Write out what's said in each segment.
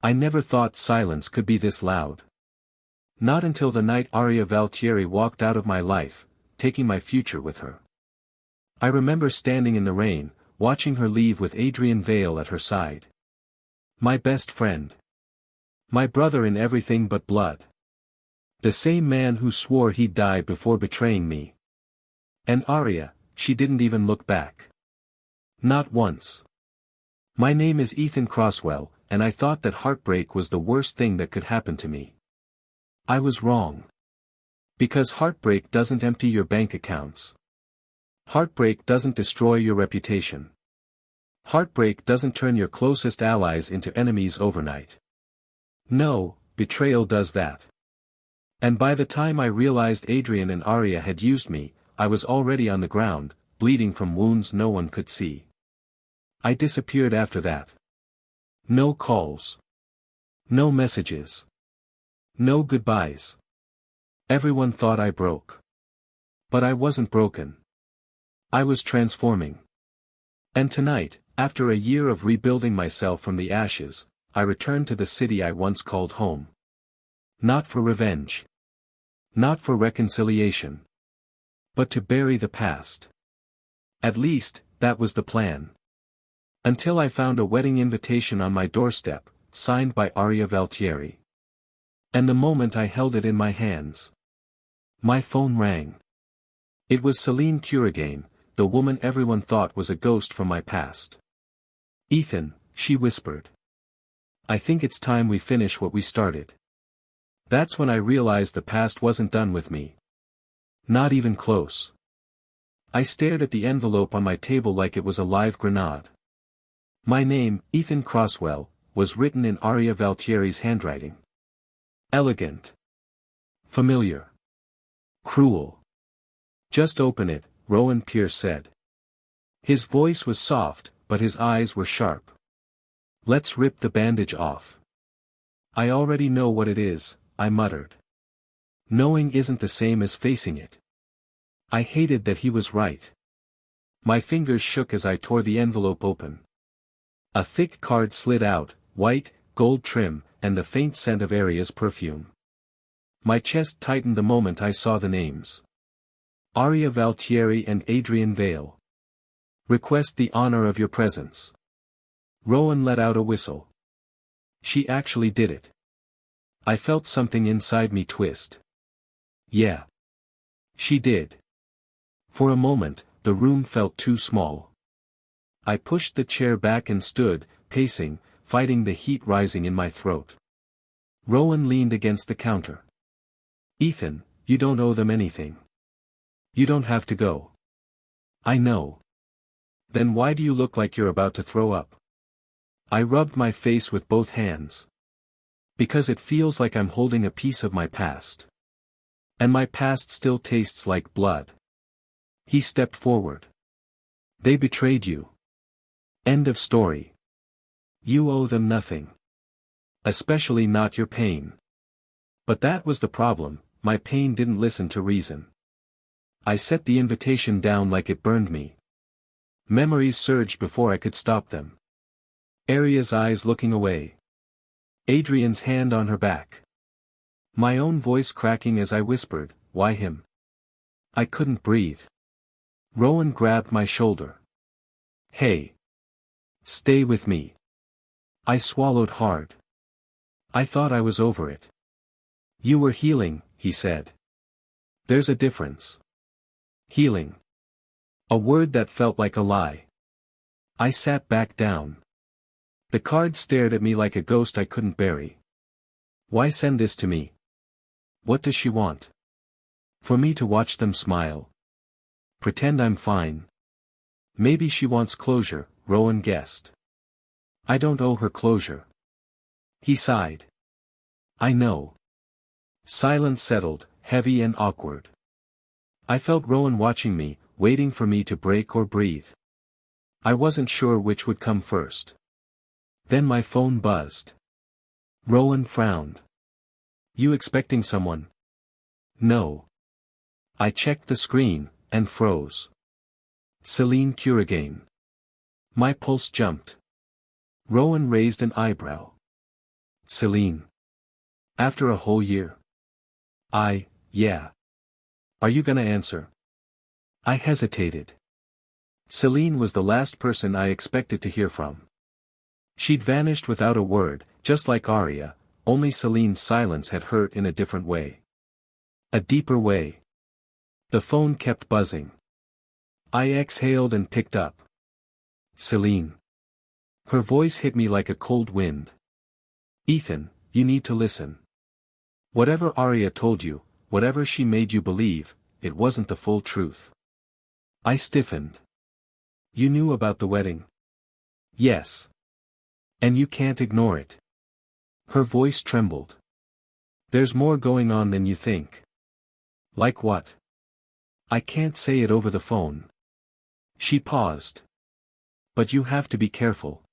I never thought silence could be this loud. Not until the night Aria Valtieri walked out of my life, taking my future with her. I remember standing in the rain, watching her leave with Adrian Vale at her side. My best friend. My brother in everything but blood. The same man who swore he'd die before betraying me. And Aria, she didn't even look back. Not once. My name is Ethan Crosswell, and I thought that heartbreak was the worst thing that could happen to me. I was wrong. Because heartbreak doesn't empty your bank accounts. Heartbreak doesn't destroy your reputation. Heartbreak doesn't turn your closest allies into enemies overnight. No, betrayal does that. And by the time I realized Adrian and Aria had used me, I was already on the ground, bleeding from wounds no one could see. I disappeared after that. No calls. No messages. No goodbyes. Everyone thought I broke. But I wasn't broken. I was transforming. And tonight, after a year of rebuilding myself from the ashes, I returned to the city I once called home. Not for revenge. Not for reconciliation. But to bury the past. At least, that was the plan. Until I found a wedding invitation on my doorstep, signed by Aria Valtieri. And the moment I held it in my hands, my phone rang. It was Celine Kuragain, the woman everyone thought was a ghost from my past. Ethan, she whispered. I think it's time we finish what we started. That's when I realized the past wasn't done with me. Not even close. I stared at the envelope on my table like it was a live grenade. My name, Ethan Crosswell, was written in Aria Valtieri's handwriting. Elegant. Familiar. Cruel. Just open it, Rowan Pierce said. His voice was soft, but his eyes were sharp. Let's rip the bandage off. I already know what it is, I muttered. Knowing isn't the same as facing it. I hated that he was right. My fingers shook as I tore the envelope open. A thick card slid out, white, gold trim, and the faint scent of Aria's perfume. My chest tightened the moment I saw the names. Aria Valtieri and Adrian Vale. Request the honor of your presence. Rowan let out a whistle. She actually did it. I felt something inside me twist. Yeah. She did. For a moment, the room felt too small. I pushed the chair back and stood, pacing, fighting the heat rising in my throat. Rowan leaned against the counter. Ethan, you don't owe them anything. You don't have to go. I know. Then why do you look like you're about to throw up? I rubbed my face with both hands. Because it feels like I'm holding a piece of my past. And my past still tastes like blood. He stepped forward. They betrayed you. End of story. You owe them nothing. Especially not your pain. But that was the problem, my pain didn't listen to reason. I set the invitation down like it burned me. Memories surged before I could stop them. Aria's eyes looking away. Adrian's hand on her back. My own voice cracking as I whispered, why him? I couldn't breathe. Rowan grabbed my shoulder. Hey. Stay with me. I swallowed hard. I thought I was over it. You were healing, he said. There's a difference. Healing. A word that felt like a lie. I sat back down. The card stared at me like a ghost I couldn't bury. Why send this to me? What does she want? For me to watch them smile. Pretend I'm fine. Maybe she wants closure, Rowan guessed. I don't owe her closure. He sighed. I know. Silence settled, heavy and awkward. I felt Rowan watching me, waiting for me to break or breathe. I wasn't sure which would come first. Then my phone buzzed. Rowan frowned. You expecting someone? No. I checked the screen, and froze. Celine Kuragain. My pulse jumped. Rowan raised an eyebrow. Celine. After a whole year? Yeah. Are you gonna answer? I hesitated. Celine was the last person I expected to hear from. She'd vanished without a word, just like Arya, only Celine's silence had hurt in a different way. A deeper way. The phone kept buzzing. I exhaled and picked up. Celine. Her voice hit me like a cold wind. Ethan, you need to listen. Whatever Arya told you, whatever she made you believe, it wasn't the full truth. I stiffened. You knew about the wedding? Yes. And you can't ignore it. Her voice trembled. There's more going on than you think. Like what? I can't say it over the phone. She paused. But you have to be careful.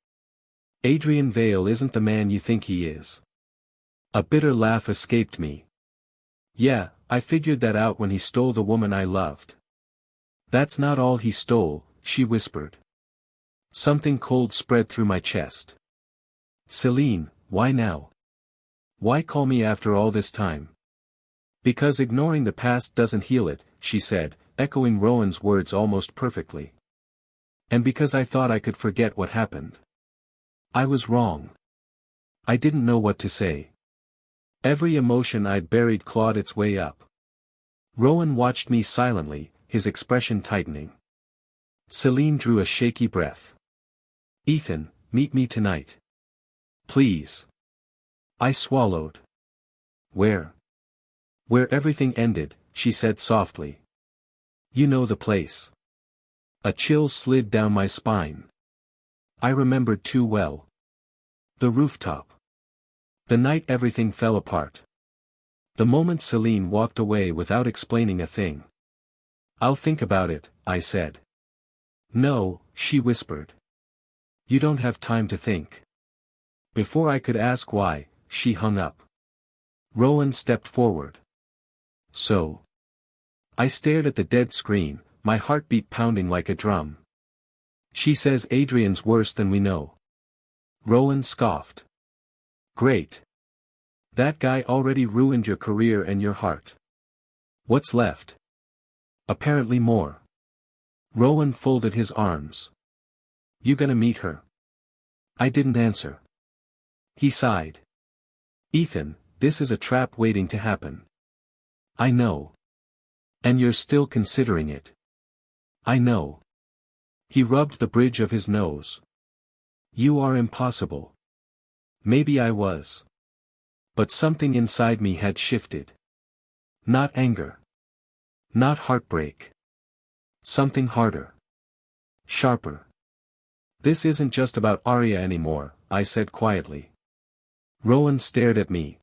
Adrian Vale isn't the man you think he is. A bitter laugh escaped me. Yeah, I figured that out when he stole the woman I loved. That's not all he stole, she whispered. Something cold spread through my chest. Celine, why now? Why call me after all this time? Because ignoring the past doesn't heal it, she said, echoing Rowan's words almost perfectly. And because I thought I could forget what happened. I was wrong. I didn't know what to say. Every emotion I'd buried clawed its way up. Rowan watched me silently, his expression tightening. Celine drew a shaky breath. Ethan, meet me tonight. Please. I swallowed. Where? Where everything ended, she said softly. You know the place. A chill slid down my spine. I remembered too well. The rooftop. The night everything fell apart. The moment Celine walked away without explaining a thing. I'll think about it, I said. No, she whispered. You don't have time to think. Before I could ask why, she hung up. Rowan stepped forward. So. I stared at the dead screen, my heartbeat pounding like a drum. She says Adrian's worse than we know. Rowan scoffed. Great. That guy already ruined your career and your heart. What's left? Apparently more. Rowan folded his arms. You gonna meet her? I didn't answer. He sighed. Ethan, this is a trap waiting to happen. I know. And you're still considering it. I know. He rubbed the bridge of his nose. You are impossible. Maybe I was. But something inside me had shifted. Not anger. Not heartbreak. Something harder. Sharper. This isn't just about Arya anymore, I said quietly. Rowan stared at me.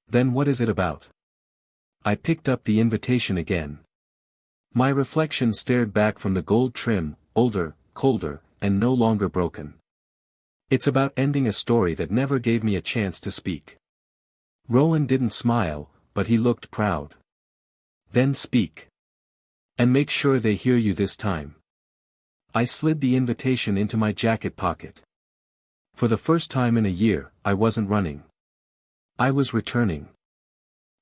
Then what is it about? I picked up the invitation again. My reflection stared back from the gold trim, older, colder, and no longer broken. It's about ending a story that never gave me a chance to speak. Rowan didn't smile, but he looked proud. Then speak. And make sure they hear you this time. I slid the invitation into my jacket pocket. For the first time in a year, I wasn't running. I was returning.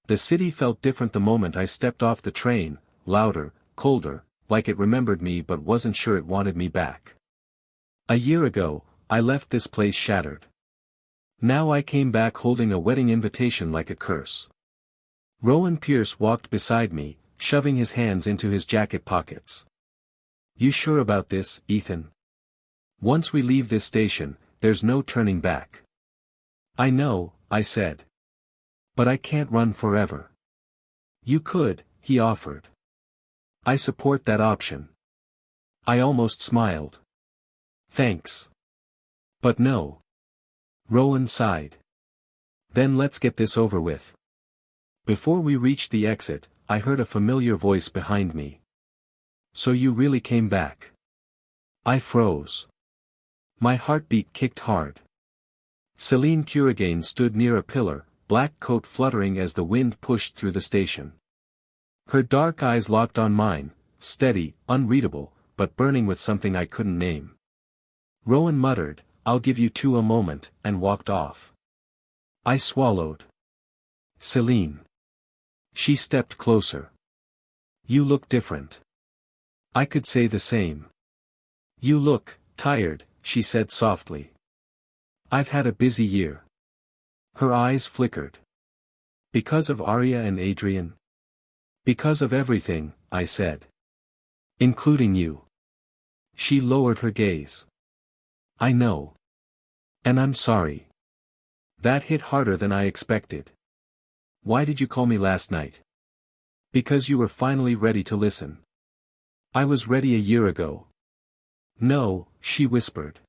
The city felt different the moment I stepped off the train, louder, colder, like it remembered me but wasn't sure it wanted me back. A year ago, I left this place shattered. Now I came back holding a wedding invitation like a curse. Rowan Pierce walked beside me, shoving his hands into his jacket pockets. You sure about this, Ethan? Once we leave this station, there's no turning back. I know, I said. But I can't run forever. You could, he offered. I support that option. I almost smiled. Thanks. But no. Rowan sighed. Then let's get this over with. Before we reached the exit, I heard a familiar voice behind me. So you really came back? I froze. My heartbeat kicked hard. Celine Curagain stood near a pillar, black coat fluttering as the wind pushed through the station. Her dark eyes locked on mine, steady, unreadable, but burning with something I couldn't name. Rowan muttered, I'll give you two a moment, and walked off. I swallowed. Celine. She stepped closer. You look different. I could say the same. You look tired, she said softly. I've had a busy year. Her eyes flickered. Because of Arya and Adrian? Because of everything, I said. Including you. She lowered her gaze. I know. And I'm sorry. That hit harder than I expected. Why did you call me last night? Because you were finally ready to listen. I was ready a year ago. No, she whispered.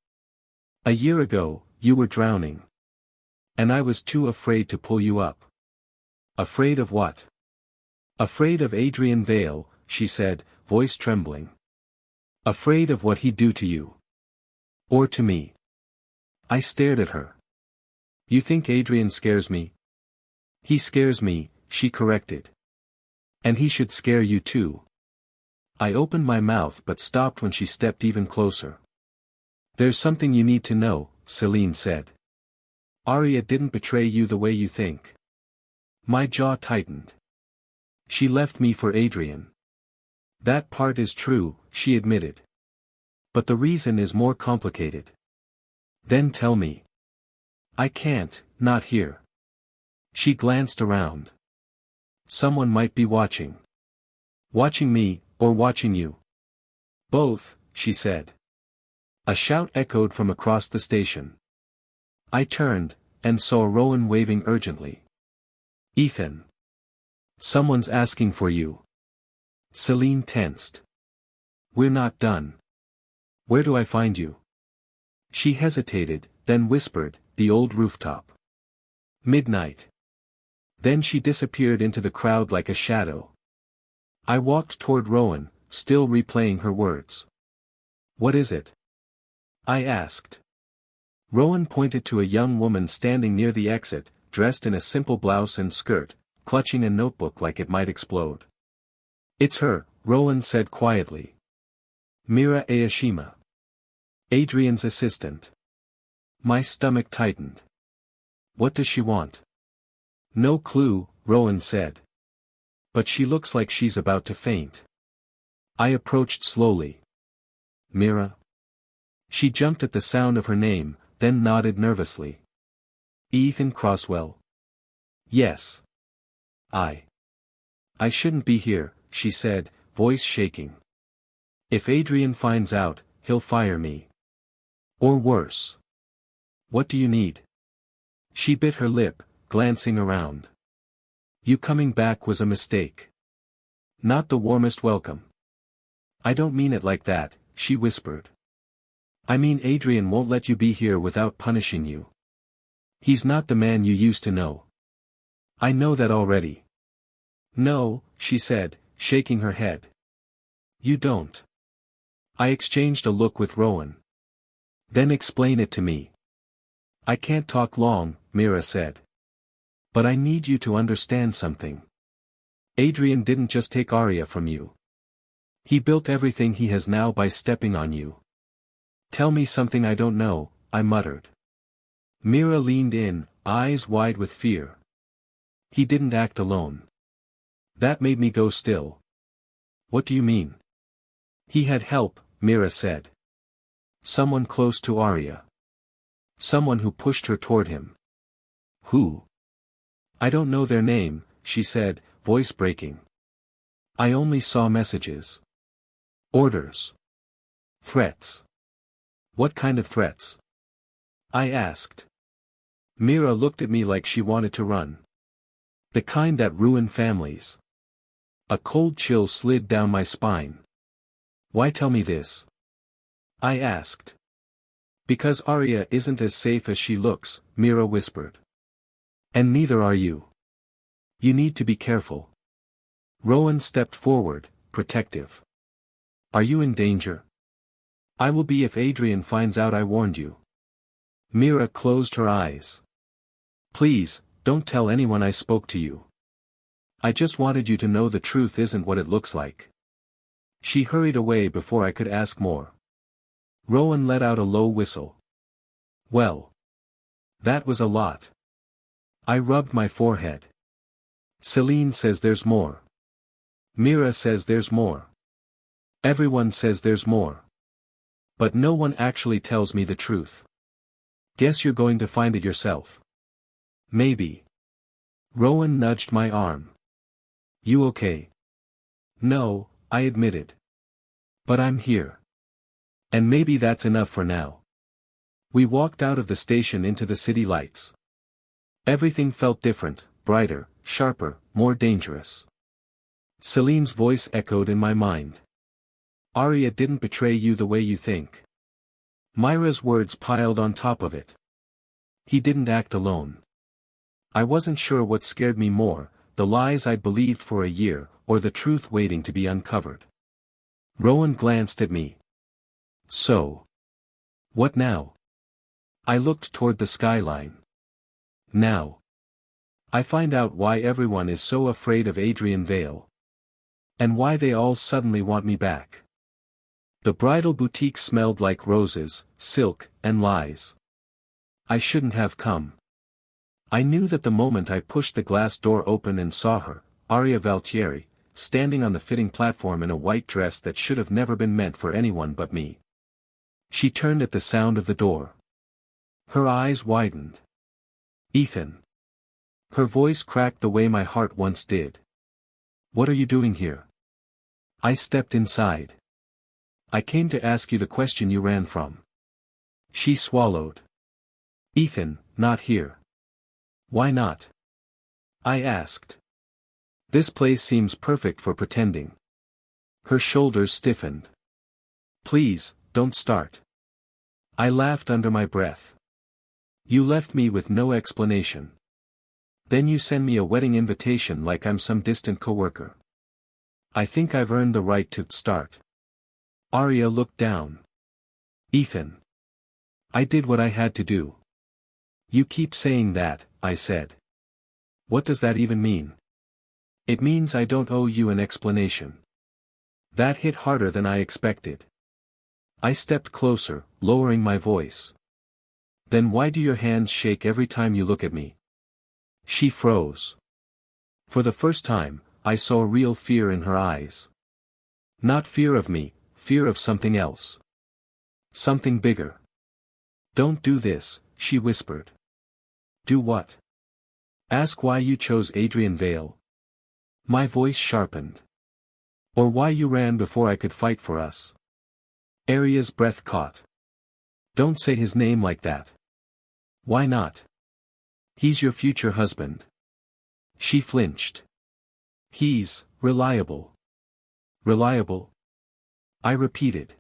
A year ago, you were drowning. And I was too afraid to pull you up. Afraid of what? Afraid of Adrian Vale, she said, voice trembling. Afraid of what he'd do to you. Or to me. I stared at her. You think Adrian scares me? He scares me, she corrected. And he should scare you too. I opened my mouth but stopped when she stepped even closer. There's something you need to know, Celine said. Arya didn't betray you the way you think. My jaw tightened. She left me for Adrian. That part is true, she admitted. But the reason is more complicated. Then tell me. I can't, not here. She glanced around. Someone might be watching. Watching me, or watching you. Both, she said. A shout echoed from across the station. I turned, and saw Rowan waving urgently. Ethan. Someone's asking for you. Celine tensed. We're not done. Where do I find you? She hesitated, then whispered, the old rooftop. Midnight. Then she disappeared into the crowd like a shadow. I walked toward Rowan, still replaying her words. What is it? I asked. Rowan pointed to a young woman standing near the exit, dressed in a simple blouse and skirt, clutching a notebook like it might explode. It's her, Rowan said quietly. Mira Aoshima. Adrian's assistant. My stomach tightened. What does she want? No clue, Rowan said. But she looks like she's about to faint. I approached slowly. Mira? She jumped at the sound of her name, then nodded nervously. Ethan Crosswell. Yes. I shouldn't be here, she said, voice shaking. If Adrian finds out, he'll fire me. Or worse. What do you need? She bit her lip, glancing around. You coming back was a mistake. Not the warmest welcome. I don't mean it like that, she whispered. I mean Adrian won't let you be here without punishing you. He's not the man you used to know. I know that already. No, she said, shaking her head. You don't. I exchanged a look with Rowan. Then explain it to me. I can't talk long, Mira said. But I need you to understand something. Adrian didn't just take Arya from you. He built everything he has now by stepping on you. Tell me something I don't know, I muttered. Mira leaned in, eyes wide with fear. He didn't act alone. That made me go still. What do you mean? He had help, Mira said. Someone close to Arya. Someone who pushed her toward him. Who? I don't know their name, she said, voice breaking. I only saw messages. Orders. Threats. What kind of threats? I asked. Mira looked at me like she wanted to run. The kind that ruin families. A cold chill slid down my spine. Why tell me this? I asked. Because Arya isn't as safe as she looks, Mira whispered. And neither are you. You need to be careful. Rowan stepped forward, protective. Are you in danger? I will be if Adrian finds out I warned you. Mira closed her eyes. Please, don't tell anyone I spoke to you. I just wanted you to know the truth isn't what it looks like. She hurried away before I could ask more. Rowan let out a low whistle. Well. That was a lot. I rubbed my forehead. Celine says there's more. Mira says there's more. Everyone says there's more. But no one actually tells me the truth. Guess you're going to find it yourself. Maybe. Rowan nudged my arm. You okay? No, I admitted. But I'm here. And maybe that's enough for now. We walked out of the station into the city lights. Everything felt different, brighter, sharper, more dangerous. Celine's voice echoed in my mind. Arya didn't betray you the way you think. Myra's words piled on top of it. He didn't act alone. I wasn't sure what scared me more, the lies I'd believed for a year, or the truth waiting to be uncovered. Rowan glanced at me. So. What now? I looked toward the skyline. Now. I find out why everyone is so afraid of Adrian Vale. And why they all suddenly want me back. The bridal boutique smelled like roses, silk, and lies. I shouldn't have come. I knew that the moment I pushed the glass door open and saw her, Arya Valtieri, standing on the fitting platform in a white dress that should have never been meant for anyone but me. She turned at the sound of the door. Her eyes widened. Ethan. Her voice cracked the way my heart once did. What are you doing here? I stepped inside. I came to ask you the question you ran from. She swallowed. Ethan, not here. Why not? I asked. This place seems perfect for pretending. Her shoulders stiffened. Please, don't start. I laughed under my breath. You left me with no explanation. Then you send me a wedding invitation like I'm some distant coworker. I think I've earned the right to start. Arya looked down. Ethan. I did what I had to do. You keep saying that, I said. What does that even mean? It means I don't owe you an explanation. That hit harder than I expected. I stepped closer, lowering my voice. Then why do your hands shake every time you look at me? She froze. For the first time, I saw real fear in her eyes. Not fear of me, fear of something else. Something bigger. Don't do this, she whispered. Do what? Ask why you chose Adrian Vale. My voice sharpened. Or why you ran before I could fight for us. Arya's breath caught. Don't say his name like that. Why not? He's your future husband. She flinched. He's reliable. Reliable? I repeated.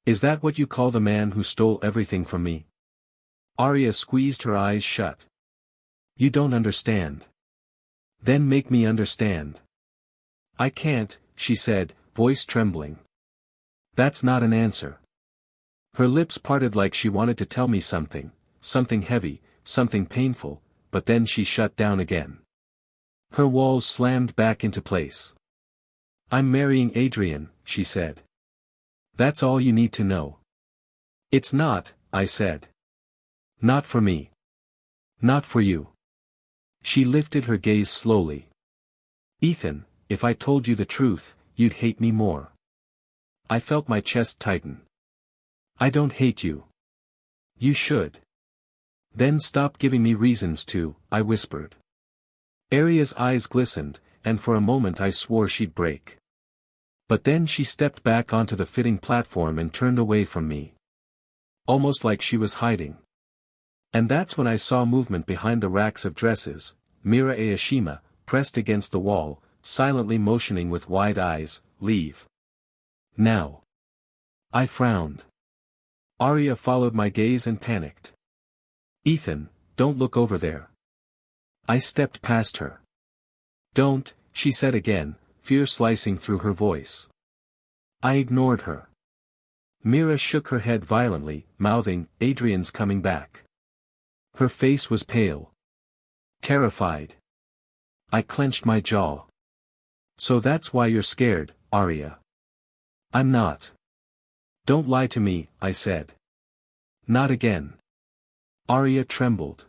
Is that what you call the man who stole everything from me? Arya squeezed her eyes shut. You don't understand. Then make me understand. I can't, she said, voice trembling. That's not an answer. Her lips parted like she wanted to tell me something, something heavy, something painful, but then she shut down again. Her walls slammed back into place. I'm marrying Adrian, she said. That's all you need to know. It's not, I said. Not for me. Not for you. She lifted her gaze slowly. Ethan, if I told you the truth, you'd hate me more. I felt my chest tighten. I don't hate you. You should. Then stop giving me reasons to, I whispered. Arya's eyes glistened, and for a moment I swore she'd break. But then she stepped back onto the fitting platform and turned away from me. Almost like she was hiding. And that's when I saw movement behind the racks of dresses, Mira Aoshima, pressed against the wall, silently motioning with wide eyes, leave. Now. I frowned. Arya followed my gaze and panicked. Ethan, don't look over there. I stepped past her. Don't, she said again, fear slicing through her voice. I ignored her. Mira shook her head violently, mouthing, Adrian's coming back. Her face was pale. Terrified. I clenched my jaw. So that's why you're scared, Arya. I'm not. Don't lie to me, I said. Not again. Arya trembled.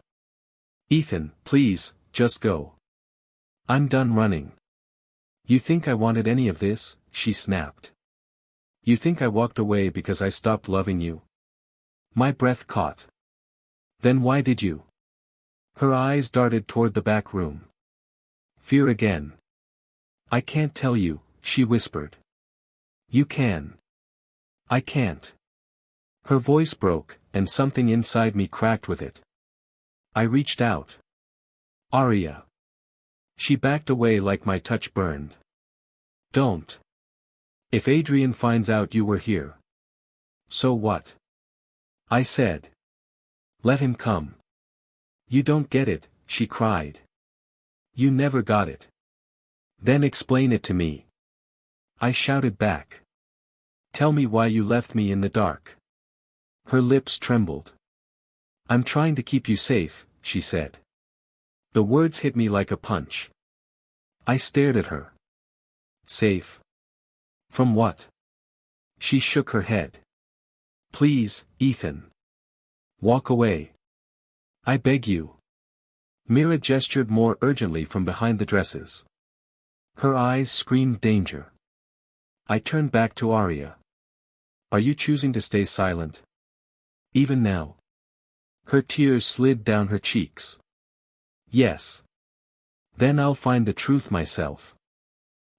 Ethan, please, just go. I'm done running. You think I wanted any of this? She snapped. You think I walked away because I stopped loving you? My breath caught. Then why did you? Her eyes darted toward the back room. Fear again. I can't tell you, she whispered. You can. I can't. Her voice broke, and something inside me cracked with it. I reached out. Arya. She backed away like my touch burned. Don't. If Adrian finds out you were here. So what? I said. Let him come. You don't get it, she cried. You never got it. Then explain it to me. I shouted back. Tell me why you left me in the dark. Her lips trembled. I'm trying to keep you safe, she said. The words hit me like a punch. I stared at her. Safe? From what? She shook her head. Please, Ethan. Walk away. I beg you. Mira gestured more urgently from behind the dresses. Her eyes screamed danger. I turned back to Arya. Are you choosing to stay silent? Even now? Her tears slid down her cheeks. Yes. Then I'll find the truth myself.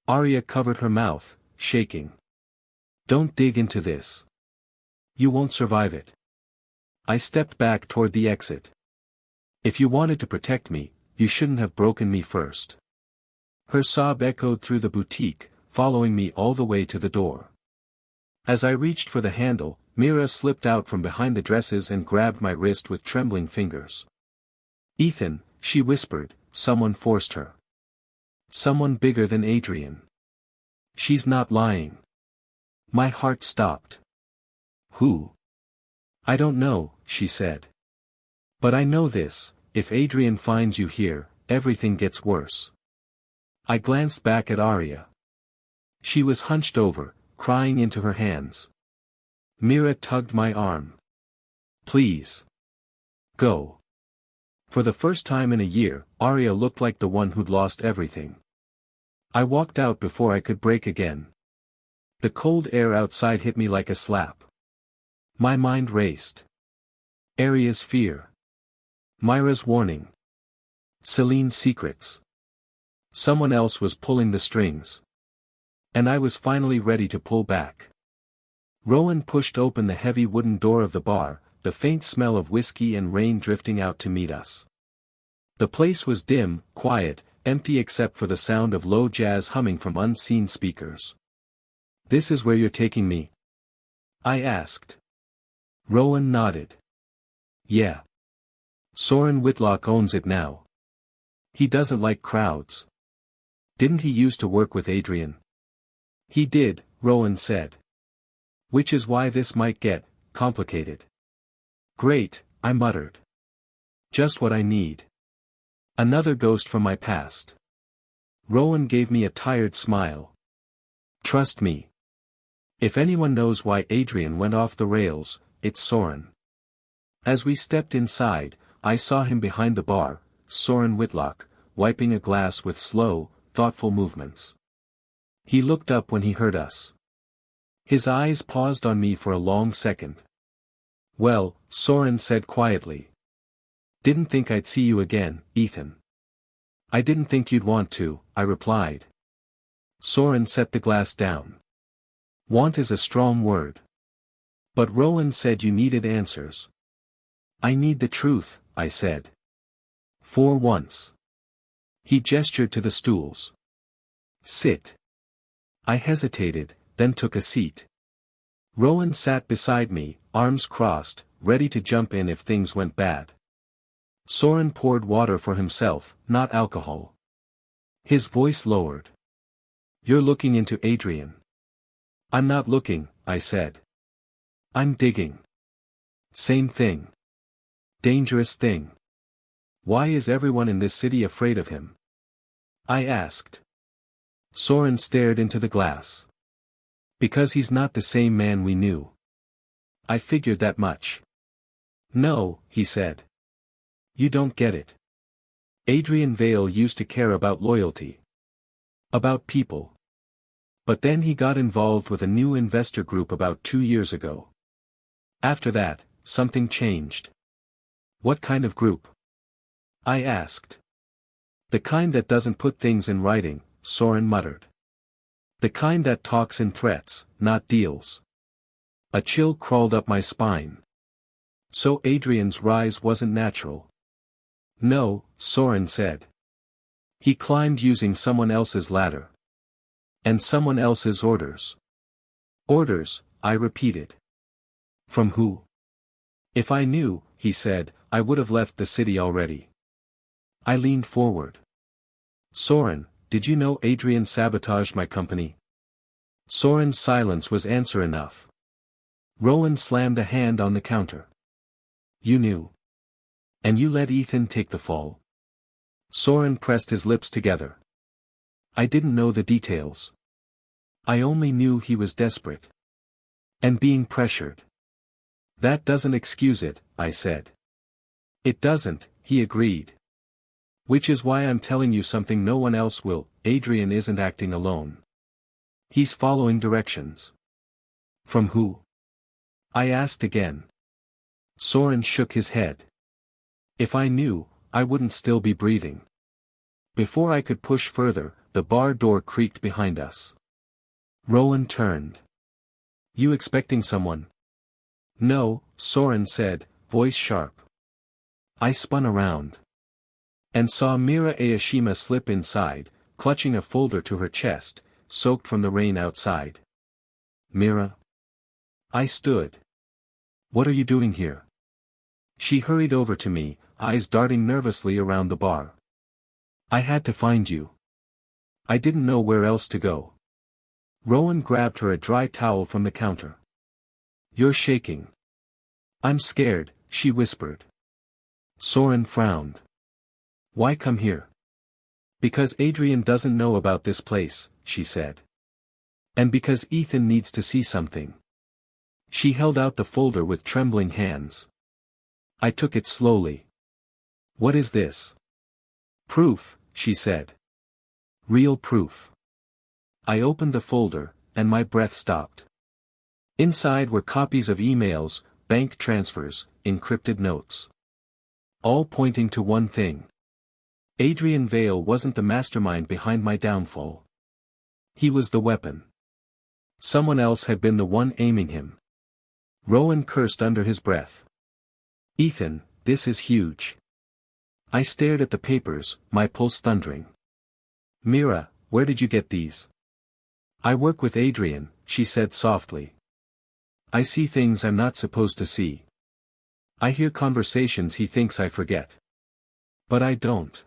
Arya covered her mouth, shaking. Don't dig into this. You won't survive it. I stepped back toward the exit. If you wanted to protect me, you shouldn't have broken me first. Her sob echoed through the boutique, following me all the way to the door. As I reached for the handle, Mira slipped out from behind the dresses and grabbed my wrist with trembling fingers. Ethan, she whispered, someone forced her. Someone bigger than Adrian. She's not lying. My heart stopped. Who? I don't know, she said. But I know this, if Adrian finds you here, everything gets worse. I glanced back at Arya. She was hunched over, crying into her hands. Mira tugged my arm. Please. Go. For the first time in a year, Arya looked like the one who'd lost everything. I walked out before I could break again. The cold air outside hit me like a slap. My mind raced. Arya's fear. Myra's warning. Celine's secrets. Someone else was pulling the strings. And I was finally ready to pull back. Rowan pushed open the heavy wooden door of the bar, the faint smell of whiskey and rain drifting out to meet us. The place was dim, quiet, empty except for the sound of low jazz humming from unseen speakers. This is where you're taking me? I asked. Rowan nodded. Yeah. Soren Whitlock owns it now. He doesn't like crowds. Didn't he used to work with Adrian? He did, Rowan said. Which is why this might get complicated. Great, I muttered. Just what I need. Another ghost from my past. Rowan gave me a tired smile. Trust me. If anyone knows why Adrian went off the rails, it's Soren. As we stepped inside, I saw him behind the bar, Soren Whitlock, wiping a glass with slow, thoughtful movements. He looked up when he heard us. His eyes paused on me for a long second. Well, Soren said quietly. Didn't think I'd see you again, Ethan. I didn't think you'd want to, I replied. Soren set the glass down. Want is a strong word. But Rowan said you needed answers. I need the truth, I said. For once. He gestured to the stools. Sit. I hesitated, then took a seat. Rowan sat beside me, arms crossed, ready to jump in if things went bad. Soren poured water for himself, not alcohol. His voice lowered. You're looking into Adrian. I'm not looking, I said. I'm digging. Same thing. Dangerous thing. Why is everyone in this city afraid of him? I asked. Soren stared into the glass. Because he's not the same man we knew. I figured that much. No, he said. You don't get it. Adrian Vale used to care about loyalty. About people. But then he got involved with a new investor group about 2 years ago. After that, something changed. What kind of group? I asked. The kind that doesn't put things in writing, Soren muttered. The kind that talks in threats, not deals. A chill crawled up my spine. So Adrian's rise wasn't natural. No, Soren said. He climbed using someone else's ladder. And someone else's orders. Orders, I repeated. From who? If I knew, he said, I would have left the city already. I leaned forward. Soren, did you know Adrian sabotaged my company? Soren's silence was answer enough. Rowan slammed a hand on the counter. You knew. And you let Ethan take the fall? Soren pressed his lips together. I didn't know the details. I only knew he was desperate. And being pressured. That doesn't excuse it, I said. It doesn't, he agreed. Which is why I'm telling you something no one else will. Adrian isn't acting alone. He's following directions. From who? I asked again. Soren shook his head. If I knew, I wouldn't still be breathing. Before I could push further, the bar door creaked behind us. Rowan turned. You expecting someone? No, Soren said, voice sharp. I spun around. And saw Mira Aoshima slip inside, clutching a folder to her chest, soaked from the rain outside. Mira? I stood. What are you doing here? She hurried over to me, eyes darting nervously around the bar. I had to find you. I didn't know where else to go. Rowan grabbed her a dry towel from the counter. You're shaking. I'm scared, she whispered. Soren frowned. Why come here? Because Adrian doesn't know about this place, she said. And because Ethan needs to see something. She held out the folder with trembling hands. I took it slowly. What is this? Proof, she said. Real proof. I opened the folder, and my breath stopped. Inside were copies of emails, bank transfers, encrypted notes. All pointing to one thing. Adrian Vale wasn't the mastermind behind my downfall. He was the weapon. Someone else had been the one aiming him. Rowan cursed under his breath. Ethan, this is huge. I stared at the papers, my pulse thundering. Mira, where did you get these? I work with Adrian, she said softly. I see things I'm not supposed to see. I hear conversations he thinks I forget. But I don't.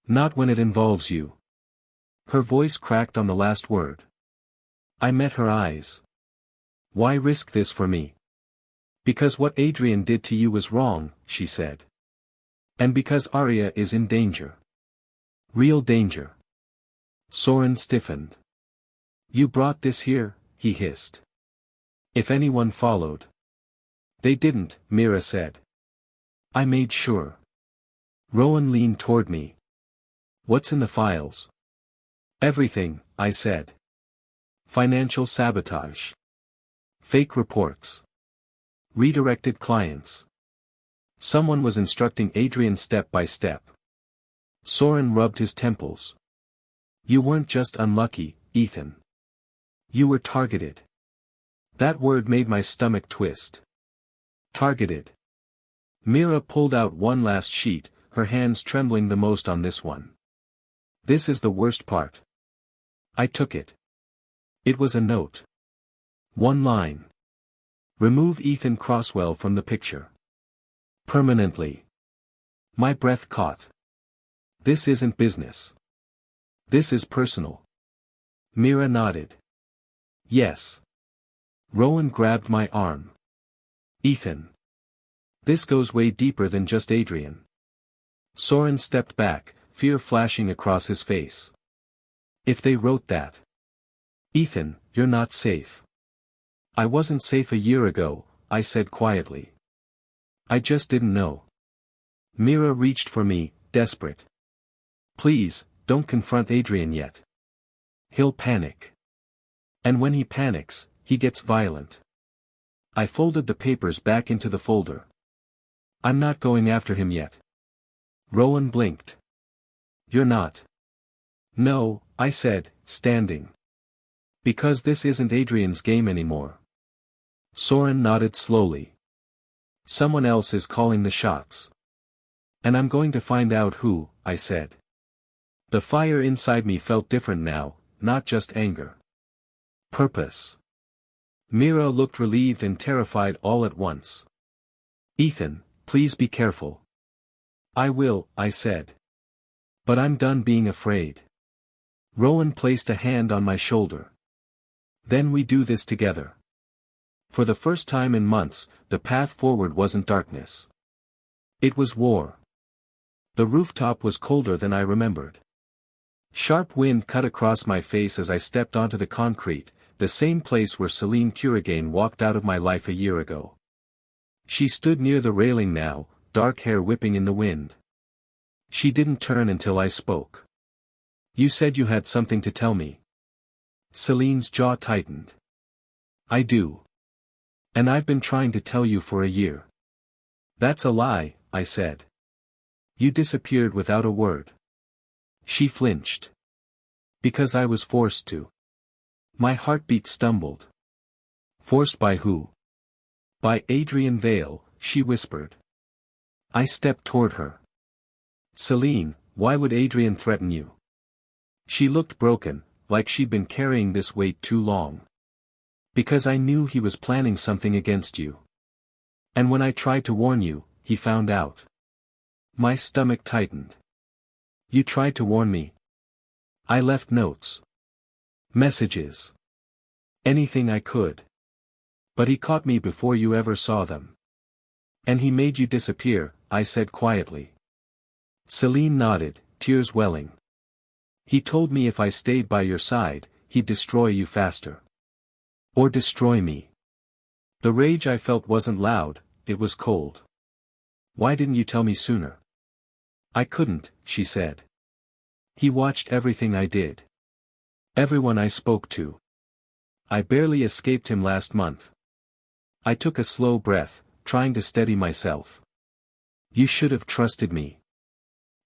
Not when it involves you. Her voice cracked on the last word. I met her eyes. Why risk this for me? Because what Adrian did to you was wrong, she said. And because Arya is in danger. Real danger. Soren stiffened. You brought this here, he hissed. If anyone followed. They didn't, Mira said. I made sure. Rowan leaned toward me. What's in the files? Everything, I said. Financial sabotage. Fake reports. Redirected clients. Someone was instructing Adrian step by step. Soren rubbed his temples. You weren't just unlucky, Ethan. You were targeted. That word made my stomach twist. Targeted. Mira pulled out one last sheet, her hands trembling the most on this one. This is the worst part. I took it. It was a note. One line. Remove Ethan Crosswell from the picture. Permanently. My breath caught. This isn't business. This is personal. Mira nodded. Yes. Rowan grabbed my arm. Ethan. This goes way deeper than just Adrian. Soren stepped back, fear flashing across his face. If they wrote that. Ethan, you're not safe. I wasn't safe a year ago, I said quietly. I just didn't know. Mira reached for me, desperate. Please, don't confront Adrian yet. He'll panic. And when he panics, he gets violent. I folded the papers back into the folder. I'm not going after him yet. Rowan blinked. You're not. No, I said, standing. Because this isn't Adrian's game anymore. Soren nodded slowly. Someone else is calling the shots. And I'm going to find out who, I said. The fire inside me felt different now, not just anger. Purpose. Mira looked relieved and terrified all at once. Ethan, please be careful. I will, I said. But I'm done being afraid. Rowan placed a hand on my shoulder. Then we do this together. For the first time in months, the path forward wasn't darkness. It was war. The rooftop was colder than I remembered. Sharp wind cut across my face as I stepped onto the concrete, the same place where Celine Currigain walked out of my life a year ago. She stood near the railing now, dark hair whipping in the wind. She didn't turn until I spoke. You said you had something to tell me. Celine's jaw tightened. I do. And I've been trying to tell you for a year. That's a lie, I said. You disappeared without a word. She flinched. Because I was forced to. My heartbeat stumbled. Forced by who? By Adrian Vale, she whispered. I stepped toward her. Celine, why would Adrian threaten you? She looked broken, like she'd been carrying this weight too long. Because I knew he was planning something against you. And when I tried to warn you, he found out. My stomach tightened. You tried to warn me. I left notes. Messages. Anything I could. But he caught me before you ever saw them. And he made you disappear, I said quietly. Celine nodded, tears welling. He told me if I stayed by your side, he'd destroy you faster. Or destroy me. The rage I felt wasn't loud, it was cold. Why didn't you tell me sooner? I couldn't, she said. He watched everything I did. Everyone I spoke to. I barely escaped him last month. I took a slow breath, trying to steady myself. You should have trusted me.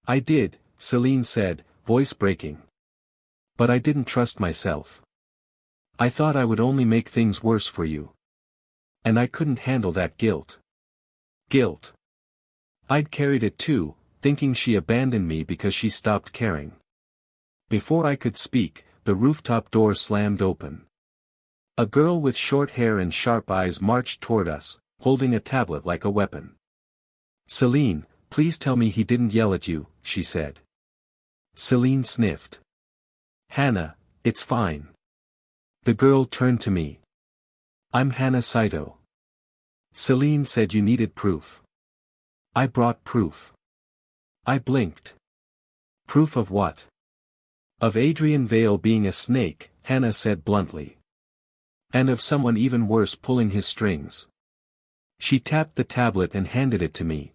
I did, Celine said, voice breaking. But I didn't trust myself. I thought I would only make things worse for you. And I couldn't handle that guilt. Guilt. I'd carried it too, thinking she abandoned me because she stopped caring. Before I could speak, the rooftop door slammed open. A girl with short hair and sharp eyes marched toward us, holding a tablet like a weapon. Celine, please tell me he didn't yell at you, she said. Celine sniffed. Hannah, it's fine. The girl turned to me. I'm Hannah Saito. Celine said you needed proof. I brought proof. I blinked. Proof of what? Of Adrian Vale being a snake, Hannah said bluntly. And of someone even worse pulling his strings. She tapped the tablet and handed it to me.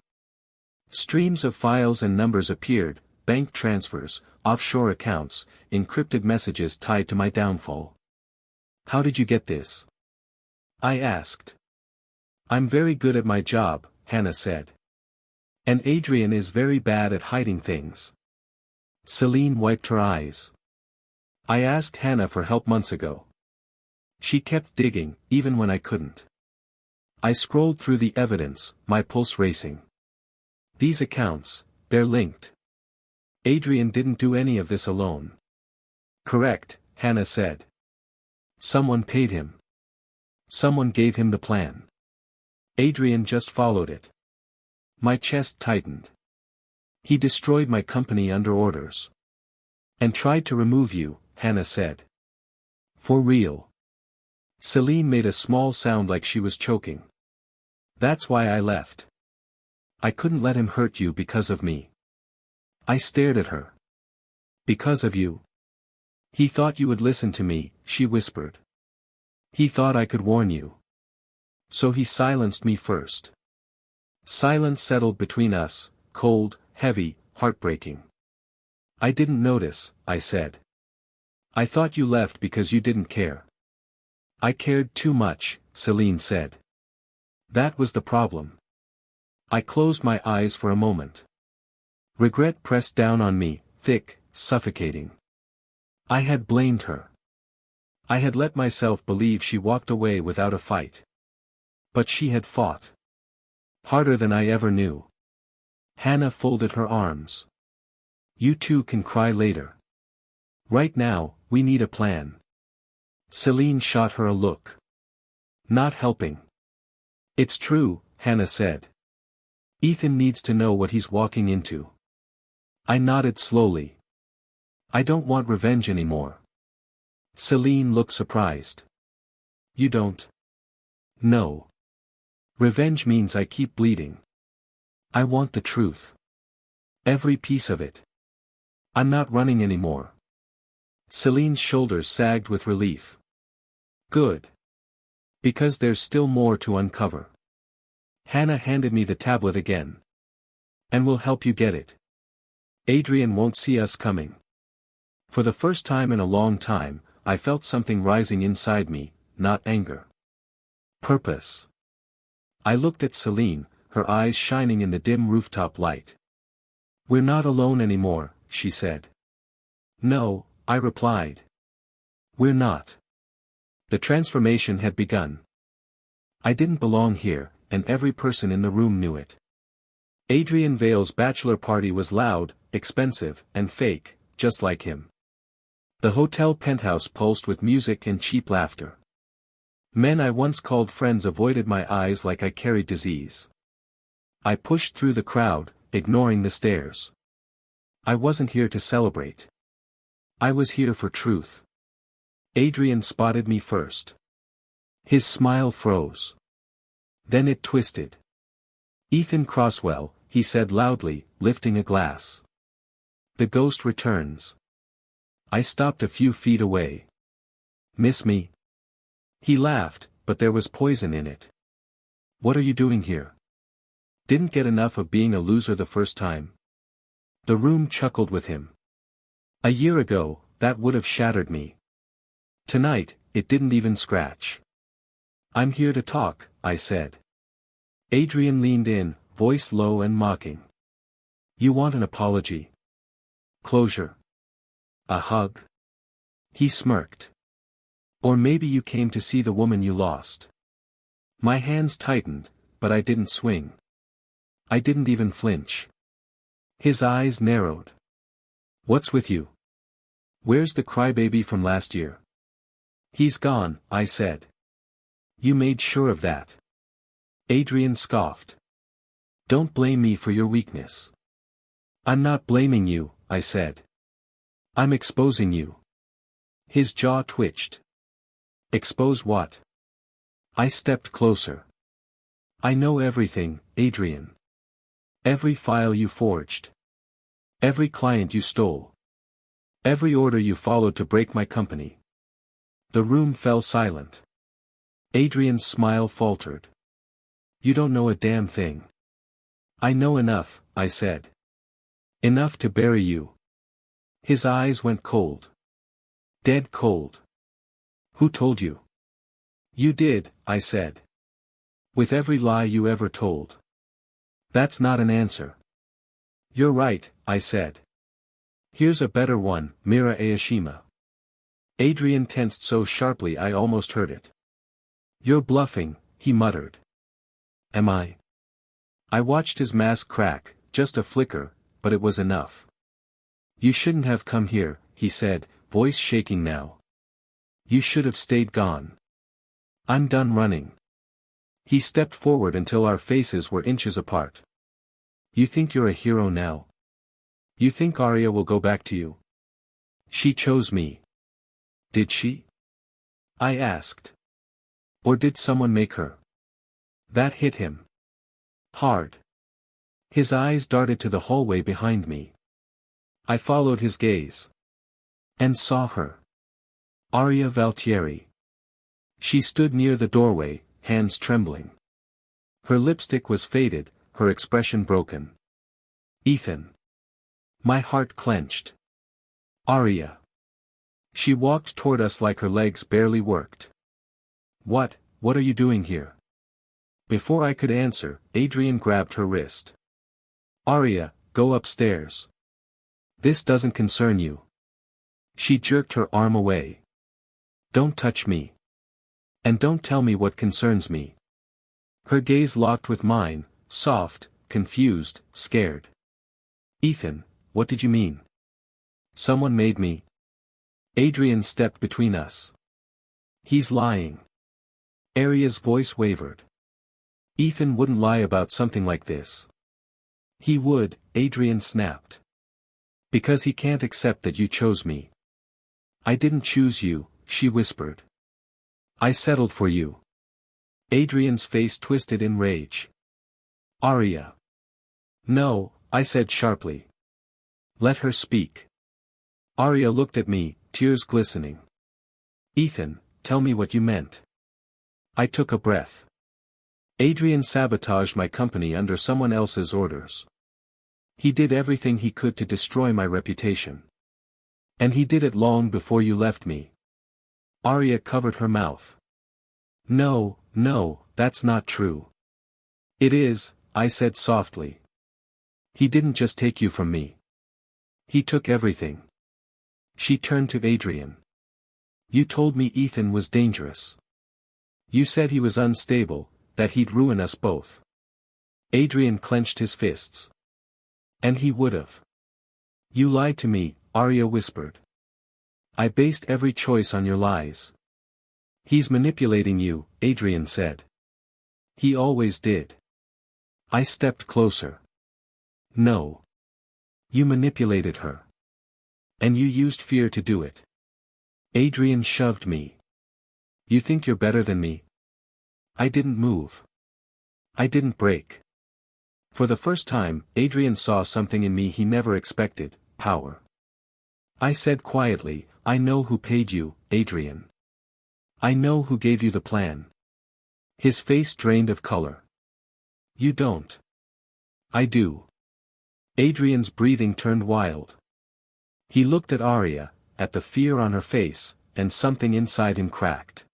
Streams of files and numbers appeared, bank transfers, offshore accounts, encrypted messages tied to my downfall. How did you get this? I asked. I'm very good at my job, Hannah said. And Adrian is very bad at hiding things. Celine wiped her eyes. I asked Hannah for help months ago. She kept digging, even when I couldn't. I scrolled through the evidence, my pulse racing. These accounts, they're linked. Adrian didn't do any of this alone. Correct, Hannah said. Someone paid him. Someone gave him the plan. Adrian just followed it. My chest tightened. He destroyed my company under orders. And tried to remove you, Hannah said. For real. Celine made a small sound like she was choking. That's why I left. I couldn't let him hurt you because of me. I stared at her. Because of you. He thought you would listen to me, she whispered. He thought I could warn you. So he silenced me first. Silence settled between us, cold, heavy, heartbreaking. I didn't notice, I said. I thought you left because you didn't care. I cared too much, Celine said. That was the problem. I closed my eyes for a moment. Regret pressed down on me, thick, suffocating. I had blamed her. I had let myself believe she walked away without a fight. But she had fought. Harder than I ever knew. Hannah folded her arms. You two can cry later. Right now, we need a plan. Celine shot her a look. Not helping. It's true, Hannah said. Ethan needs to know what he's walking into. I nodded slowly. I don't want revenge anymore. Celine looked surprised. You don't? No. Revenge means I keep bleeding. I want the truth. Every piece of it. I'm not running anymore. Celine's shoulders sagged with relief. Good. Because there's still more to uncover. Hannah handed me the tablet again. And we'll help you get it. Adrian won't see us coming. For the first time in a long time, I felt something rising inside me, not anger. Purpose. I looked at Celine, her eyes shining in the dim rooftop light. We're not alone anymore, she said. No, I replied. We're not. The transformation had begun. I didn't belong here, and every person in the room knew it. Adrian Vale's bachelor party was loud, expensive, and fake, just like him. The hotel penthouse pulsed with music and cheap laughter. Men I once called friends avoided my eyes like I carried disease. I pushed through the crowd, ignoring the stares. I wasn't here to celebrate. I was here for truth. Adrian spotted me first. His smile froze. Then it twisted. Ethan Crosswell, he said loudly, lifting a glass. The ghost returns. I stopped a few feet away. Miss me? He laughed, but there was poison in it. What are you doing here? Didn't get enough of being a loser the first time? The room chuckled with him. A year ago, that would have shattered me. Tonight, it didn't even scratch. I'm here to talk, I said. Adrian leaned in, voice low and mocking. You want an apology? Closure? A hug? He smirked. Or maybe you came to see the woman you lost. My hands tightened, but I didn't swing. I didn't even flinch. His eyes narrowed. What's with you? Where's the crybaby from last year? He's gone, I said. You made sure of that. Adrian scoffed. Don't blame me for your weakness. I'm not blaming you, I said. I'm exposing you. His jaw twitched. Expose what? I stepped closer. I know everything, Adrian. Every file you forged. Every client you stole. Every order you followed to break my company. The room fell silent. Adrian's smile faltered. You don't know a damn thing. I know enough, I said. Enough to bury you. His eyes went cold. Dead cold. Who told you? You did, I said. With every lie you ever told. That's not an answer. You're right, I said. Here's a better one, Mira Aoshima. Adrian tensed so sharply I almost heard it. You're bluffing, he muttered. Am I? I watched his mask crack, just a flicker, but it was enough. You shouldn't have come here, he said, voice shaking now. You should have stayed gone. I'm done running. He stepped forward until our faces were inches apart. You think you're a hero now? You think Arya will go back to you? She chose me. Did she? I asked. Or did someone make her? That hit him. Hard. His eyes darted to the hallway behind me. I followed his gaze. And saw her. Arya Valtieri. She stood near the doorway, hands trembling. Her lipstick was faded, her expression broken. Ethan. My heart clenched. Arya. She walked toward us like her legs barely worked. What are you doing here? Before I could answer, Adrian grabbed her wrist. Arya, go upstairs. This doesn't concern you. She jerked her arm away. Don't touch me. And don't tell me what concerns me. Her gaze locked with mine, soft, confused, scared. Ethan, what did you mean? Someone made me. Adrian stepped between us. He's lying. Arya's voice wavered. Ethan wouldn't lie about something like this. He would, Adrian snapped. Because he can't accept that you chose me. I didn't choose you, she whispered. I settled for you. Adrian's face twisted in rage. Arya. No, I said sharply. Let her speak. Arya looked at me, tears glistening. Ethan, tell me what you meant. I took a breath. Adrian sabotaged my company under someone else's orders. He did everything he could to destroy my reputation. And he did it long before you left me. Arya covered her mouth. No, that's not true. It is, I said softly. He didn't just take you from me. He took everything. She turned to Adrian. You told me Ethan was dangerous. You said he was unstable, that he'd ruin us both. Adrian clenched his fists. And he would've. You lied to me, Arya whispered. I based every choice on your lies. He's manipulating you, Adrian said. He always did. I stepped closer. No. You manipulated her. And you used fear to do it. Adrian shoved me. You think you're better than me? I didn't move. I didn't break. For the first time, Adrian saw something in me he never expected, power. I said quietly, I know who paid you, Adrian. I know who gave you the plan. His face drained of color. You don't. I do. Adrian's breathing turned wild. He looked at Arya, at the fear on her face, and something inside him cracked.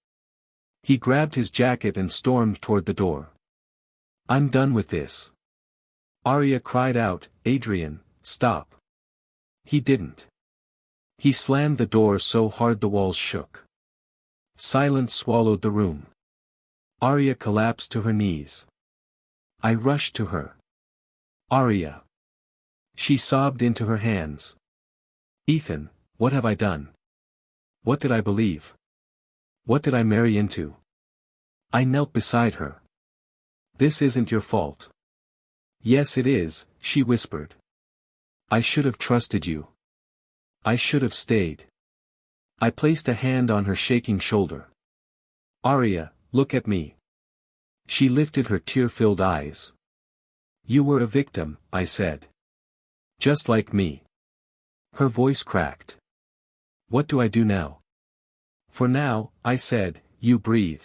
He grabbed his jacket and stormed toward the door. I'm done with this. Arya cried out, Adrian, stop. He didn't. He slammed the door so hard the walls shook. Silence swallowed the room. Arya collapsed to her knees. I rushed to her. Arya. She sobbed into her hands. Ethan, what have I done? What did I believe? What did I marry into? I knelt beside her. This isn't your fault. Yes it is, she whispered. I should have trusted you. I should have stayed. I placed a hand on her shaking shoulder. Arya, look at me. She lifted her tear-filled eyes. You were a victim, I said. Just like me. Her voice cracked. What do I do now? For now, I said, you breathe.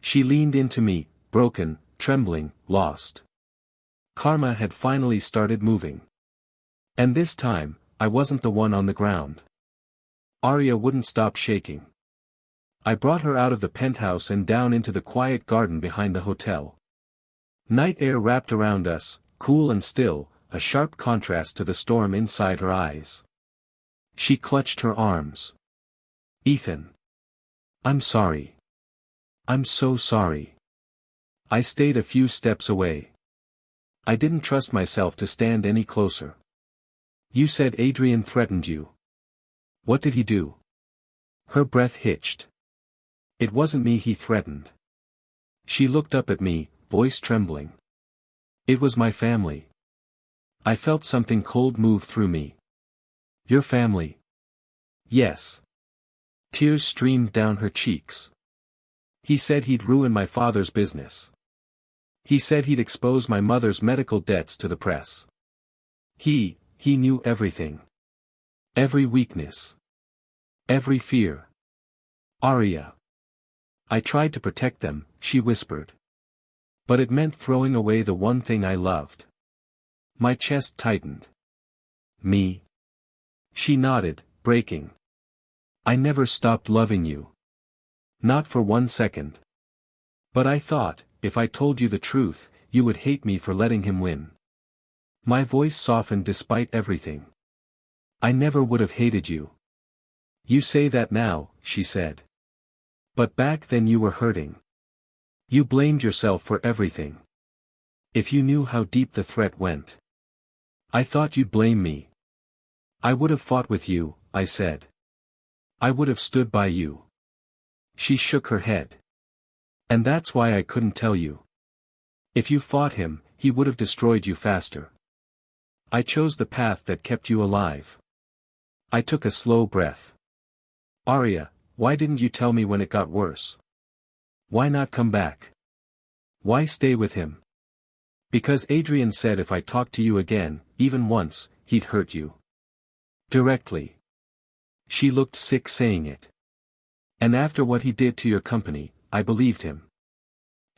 She leaned into me, broken, trembling, lost. Karma had finally started moving. And this time, I wasn't the one on the ground. Arya wouldn't stop shaking. I brought her out of the penthouse and down into the quiet garden behind the hotel. Night air wrapped around us, cool and still, a sharp contrast to the storm inside her eyes. She clutched her arms. Ethan. I'm sorry. I'm so sorry. I stayed a few steps away. I didn't trust myself to stand any closer. You said Adrian threatened you. What did he do? Her breath hitched. It wasn't me he threatened. She looked up at me, voice trembling. It was my family. I felt something cold move through me. Your family? Yes. Tears streamed down her cheeks. He said he'd ruin my father's business. He said he'd expose my mother's medical debts to the press. He knew everything. Every weakness. Every fear. Arya. I tried to protect them, she whispered. But it meant throwing away the one thing I loved. My chest tightened. Me? She nodded, breaking. I never stopped loving you. Not for 1 second. But I thought, if I told you the truth, you would hate me for letting him win. My voice softened despite everything. I never would have hated you. You say that now, she said. But back then you were hurting. You blamed yourself for everything. If you knew how deep the threat went. I thought you'd blame me. I would have fought with you, I said. I would have stood by you. She shook her head. And that's why I couldn't tell you. If you fought him, he would have destroyed you faster. I chose the path that kept you alive. I took a slow breath. Arya, why didn't you tell me when it got worse? Why not come back? Why stay with him? Because Adrian said if I talked to you again, even once, he'd hurt you. Directly. She looked sick saying it. And after what he did to your company, I believed him.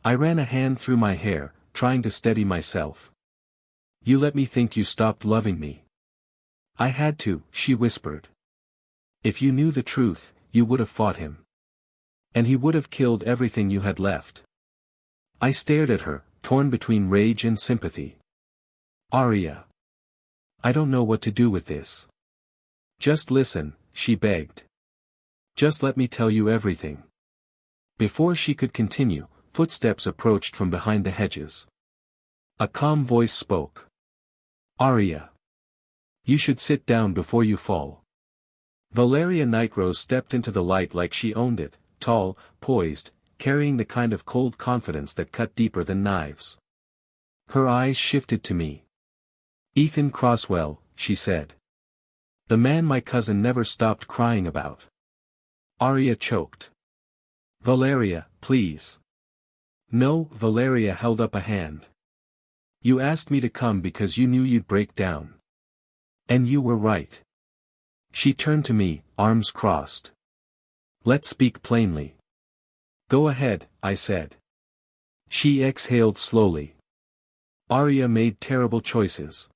I ran a hand through my hair, trying to steady myself. You let me think you stopped loving me. I had to, she whispered. If you knew the truth, you would have fought him. And he would have killed everything you had left. I stared at her, torn between rage and sympathy. Arya. I don't know what to do with this. Just listen, she begged. Just let me tell you everything. Before she could continue, footsteps approached from behind the hedges. A calm voice spoke. Arya. You should sit down before you fall. Valeria Nightrose stepped into the light like she owned it, tall, poised, carrying the kind of cold confidence that cut deeper than knives. Her eyes shifted to me. Ethan Crosswell, she said. The man my cousin never stopped crying about. Arya choked. Valeria, please. No, Valeria held up a hand. You asked me to come because you knew you'd break down. And you were right. She turned to me, arms crossed. Let's speak plainly. Go ahead, I said. She exhaled slowly. Arya made terrible choices.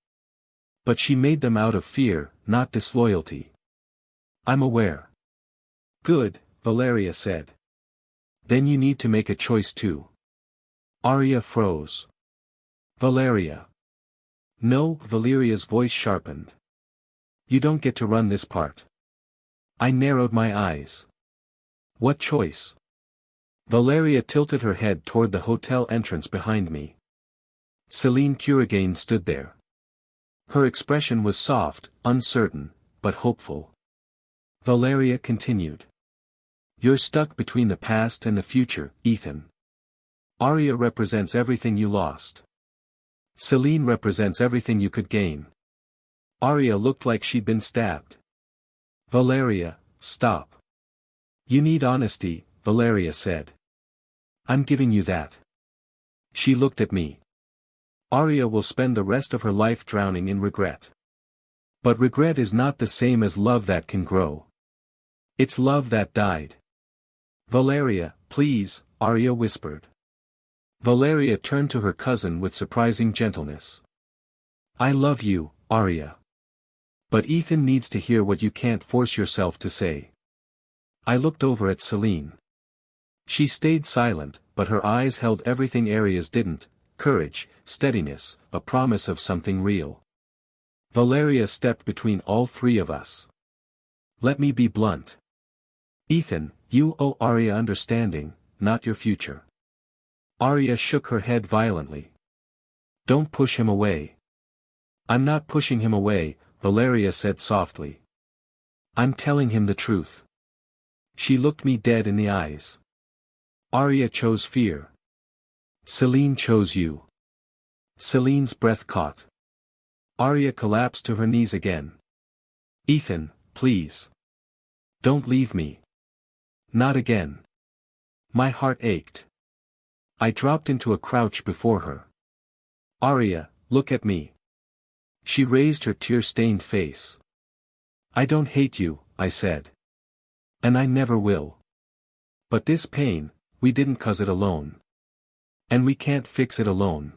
But she made them out of fear, not disloyalty. I'm aware. Good, Valeria said. Then you need to make a choice too. Arya froze. Valeria. No, Valeria's voice sharpened. You don't get to run this part. I narrowed my eyes. What choice? Valeria tilted her head toward the hotel entrance behind me. Celine Curagain stood there. Her expression was soft, uncertain, but hopeful. Valeria continued. You're stuck between the past and the future, Ethan. Arya represents everything you lost. Celine represents everything you could gain. Arya looked like she'd been stabbed. Valeria, stop. You need honesty, Valeria said. I'm giving you that. She looked at me. Arya will spend the rest of her life drowning in regret. But regret is not the same as love that can grow. It's love that died. Valeria, please, Arya whispered. Valeria turned to her cousin with surprising gentleness. I love you, Arya. But Ethan needs to hear what you can't force yourself to say. I looked over at Celine. She stayed silent, but her eyes held everything Arya's didn't: courage, steadiness, a promise of something real. Valeria stepped between all three of us. Let me be blunt. Ethan, you owe Arya understanding, not your future. Arya shook her head violently. Don't push him away. I'm not pushing him away, Valeria said softly. I'm telling him the truth. She looked me dead in the eyes. Arya chose fear. Celine chose you. Celine's breath caught. Arya collapsed to her knees again. Ethan, please. Don't leave me. Not again. My heart ached. I dropped into a crouch before her. Arya, look at me. She raised her tear-stained face. I don't hate you, I said. And I never will. But this pain, we didn't cause it alone. And we can't fix it alone.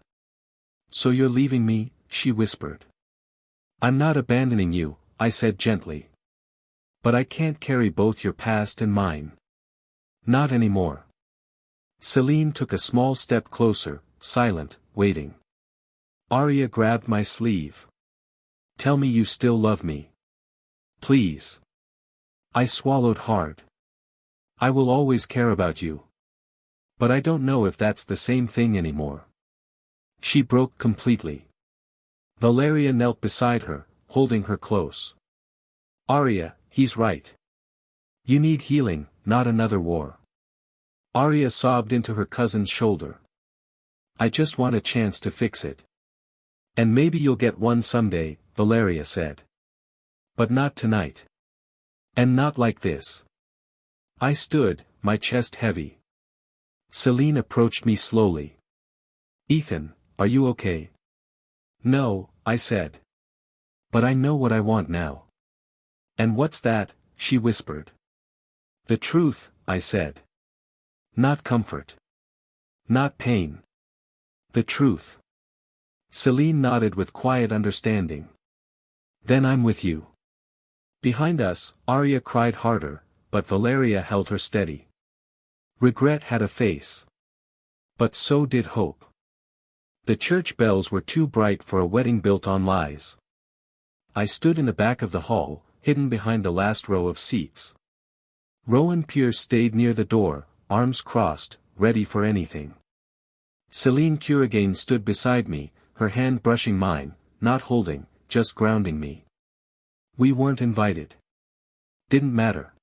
So you're leaving me, she whispered. I'm not abandoning you, I said gently. But I can't carry both your past and mine. Not anymore. Celine took a small step closer, silent, waiting. Arya grabbed my sleeve. Tell me you still love me. Please. I swallowed hard. I will always care about you. But I don't know if that's the same thing anymore. She broke completely. Valeria knelt beside her, holding her close. Arya, he's right. You need healing, not another war. Arya sobbed into her cousin's shoulder. I just want a chance to fix it. And maybe you'll get one someday, Valeria said. But not tonight. And not like this. I stood, my chest heavy. Celine approached me slowly. Ethan, are you okay? No, I said. But I know what I want now. And what's that? She whispered. The truth, I said. Not comfort. Not pain. The truth. Celine nodded with quiet understanding. Then I'm with you. Behind us, Arya cried harder, but Valeria held her steady. Regret had a face. But so did hope. The church bells were too bright for a wedding built on lies. I stood in the back of the hall, hidden behind the last row of seats. Rowan Pierce stayed near the door, arms crossed, ready for anything. Celine Curagain stood beside me, her hand brushing mine, not holding, just grounding me. We weren't invited. Didn't matter.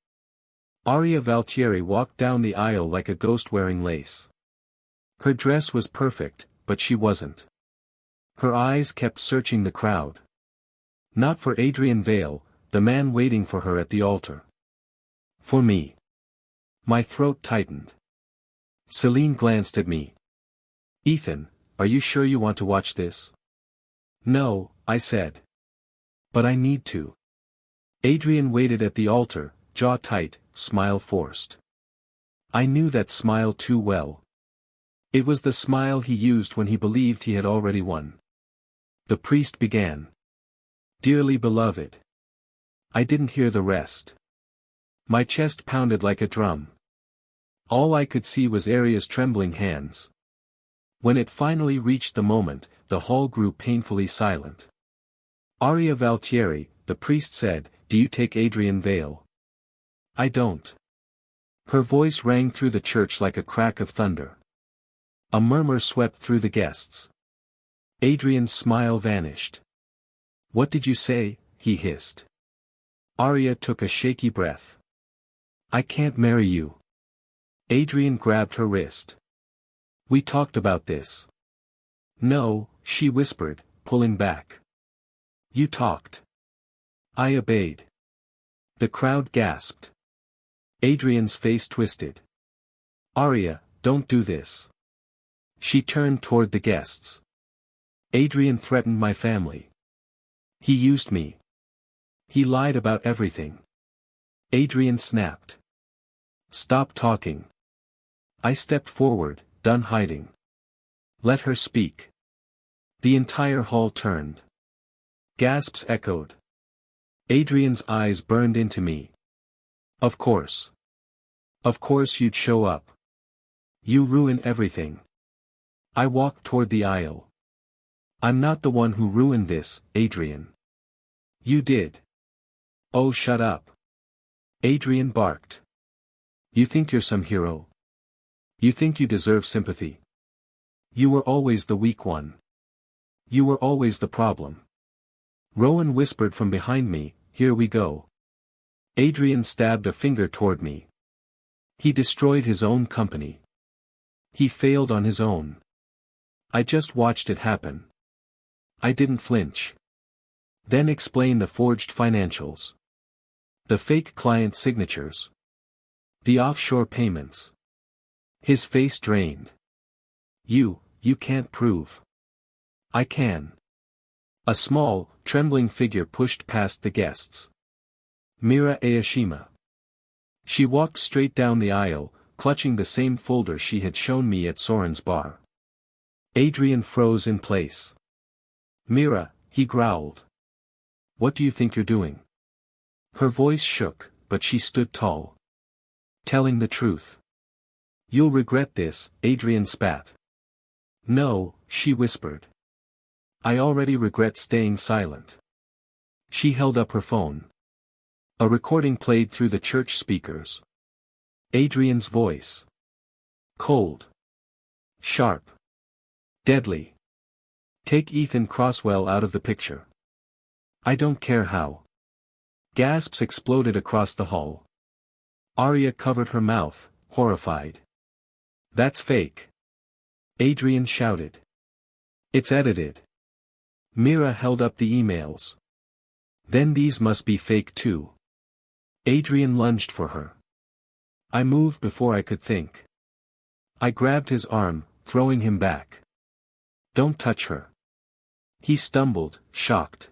Arya Valtieri walked down the aisle like a ghost wearing lace. Her dress was perfect, but she wasn't. Her eyes kept searching the crowd. Not for Adrian Vale, the man waiting for her at the altar. For me. My throat tightened. Celine glanced at me. Ethan, are you sure you want to watch this? No, I said. But I need to. Adrian waited at the altar, jaw tight, smile forced. I knew that smile too well. It was the smile he used when he believed he had already won. The priest began. Dearly beloved. I didn't hear the rest. My chest pounded like a drum. All I could see was Arya's trembling hands. When it finally reached the moment, the hall grew painfully silent. Arya Valtieri, the priest said, do you take Adrian Vale? I don't. Her voice rang through the church like a crack of thunder. A murmur swept through the guests. Adrian's smile vanished. What did you say? He hissed. Arya took a shaky breath. I can't marry you. Adrian grabbed her wrist. We talked about this. No, she whispered, pulling back. You talked. I obeyed. The crowd gasped. Adrian's face twisted. Arya, don't do this. She turned toward the guests. Adrian threatened my family. He used me. He lied about everything. Adrian snapped. Stop talking. I stepped forward, done hiding. Let her speak. The entire hall turned. Gasps echoed. Adrian's eyes burned into me. Of course. Of course you'd show up. You ruin everything. I walked toward the aisle. I'm not the one who ruined this, Adrian. You did. Oh, shut up. Adrian barked. You think you're some hero? You think you deserve sympathy? You were always the weak one. You were always the problem. Rowan whispered from behind me, here we go. Adrian stabbed a finger toward me. He destroyed his own company. He failed on his own. I just watched it happen. I didn't flinch. Then explain the forged financials. The fake client signatures. The offshore payments. His face drained. You can't prove. I can. A small, trembling figure pushed past the guests. Mira Aoshima. She walked straight down the aisle, clutching the same folder she had shown me at Soren's bar. Adrian froze in place. Mira, he growled. What do you think you're doing? Her voice shook, but she stood tall. Telling the truth. You'll regret this, Adrian spat. No, she whispered. I already regret staying silent. She held up her phone. A recording played through the church speakers. Adrian's voice. Cold. Sharp. Deadly. Take Ethan Crosswell out of the picture. I don't care how. Gasps exploded across the hall. Arya covered her mouth, horrified. That's fake. Adrian shouted. It's edited. Mira held up the emails. Then these must be fake too. Adrian lunged for her. I moved before I could think. I grabbed his arm, throwing him back. Don't touch her. He stumbled, shocked.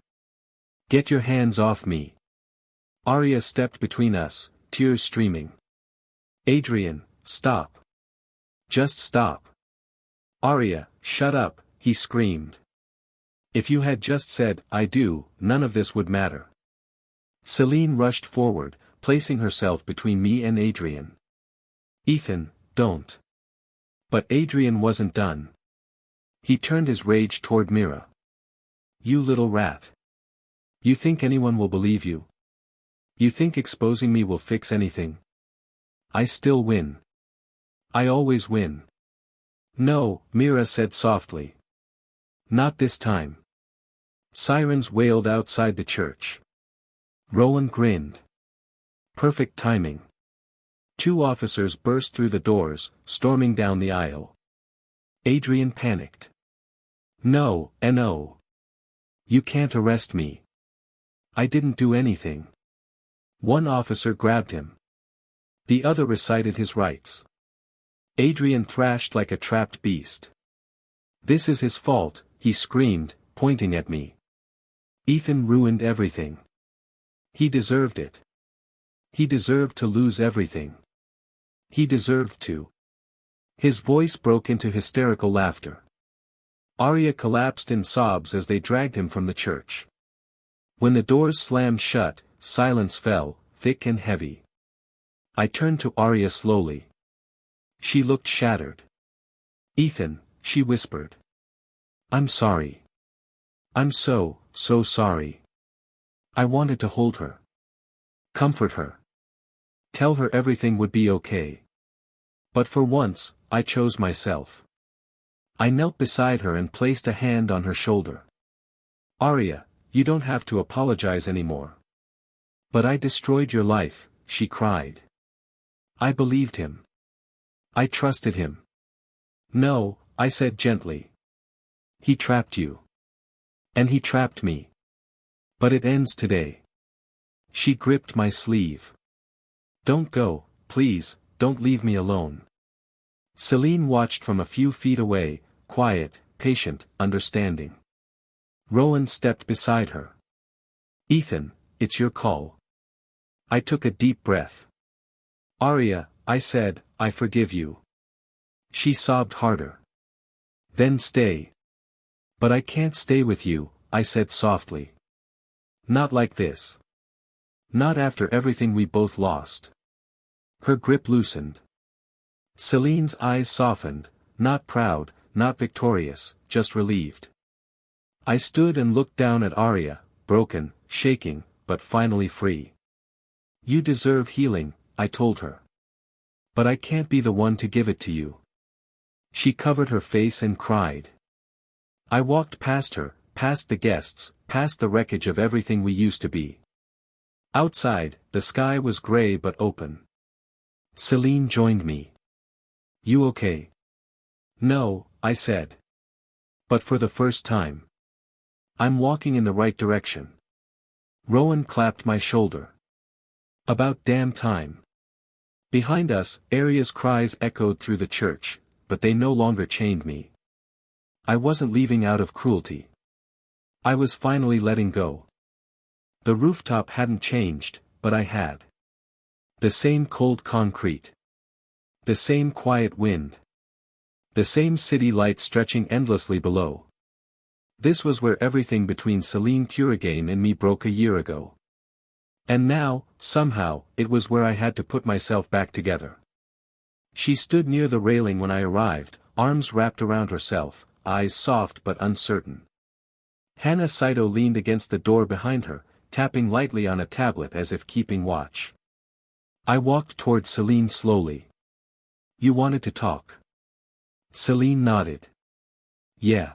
Get your hands off me. Arya stepped between us, tears streaming. Adrian, stop. Just stop. Arya, shut up, he screamed. If you had just said, I do, none of this would matter. Celine rushed forward, placing herself between me and Adrian. Ethan, don't. But Adrian wasn't done. He turned his rage toward Mira. You little rat. You think anyone will believe you? You think exposing me will fix anything? I still win. I always win. No, Mira said softly. Not this time. Sirens wailed outside the church. Rowan grinned. Perfect timing. 2 officers burst through the doors, storming down the aisle. Adrian panicked. No, no. You can't arrest me. I didn't do anything. One officer grabbed him. The other recited his rights. Adrian thrashed like a trapped beast. This is his fault, he screamed, pointing at me. Ethan ruined everything. He deserved it. He deserved to lose everything. He deserved to. His voice broke into hysterical laughter. Arya collapsed in sobs as they dragged him from the church. When the doors slammed shut, silence fell, thick and heavy. I turned to Arya slowly. She looked shattered. Ethan, she whispered. I'm sorry. I'm so sorry. I wanted to hold her. Comfort her. Tell her everything would be okay. But for once, I chose myself. I knelt beside her and placed a hand on her shoulder. Arya, you don't have to apologize anymore. But I destroyed your life, she cried. I believed him. I trusted him. No, I said gently. He trapped you. And he trapped me. But it ends today. She gripped my sleeve. Don't go, please, don't leave me alone. Celine watched from a few feet away, quiet, patient, understanding. Rowan stepped beside her. Ethan, it's your call. I took a deep breath. Arya, I said, I forgive you. She sobbed harder. Then stay. But I can't stay with you, I said softly. Not like this. Not after everything we both lost. Her grip loosened. Celine's eyes softened, not proud, not victorious, just relieved. I stood and looked down at Arya, broken, shaking, but finally free. You deserve healing, I told her. But I can't be the one to give it to you. She covered her face and cried. I walked past her, past the guests, past the wreckage of everything we used to be. Outside, the sky was gray but open. Celine joined me. You okay? No, I said. But for the first time. I'm walking in the right direction. Rowan clapped my shoulder. About damn time. Behind us, Arya's cries echoed through the church, but they no longer chained me. I wasn't leaving out of cruelty. I was finally letting go. The rooftop hadn't changed, but I had. The same cold concrete. The same quiet wind. The same city light stretching endlessly below. This was where everything between Celine Kurigane and me broke a year ago. And now, somehow, it was where I had to put myself back together. She stood near the railing when I arrived, arms wrapped around herself, eyes soft but uncertain. Hana Saito leaned against the door behind her, tapping lightly on a tablet as if keeping watch. I walked toward Celine slowly. "You wanted to talk?" Celine nodded. "Yeah.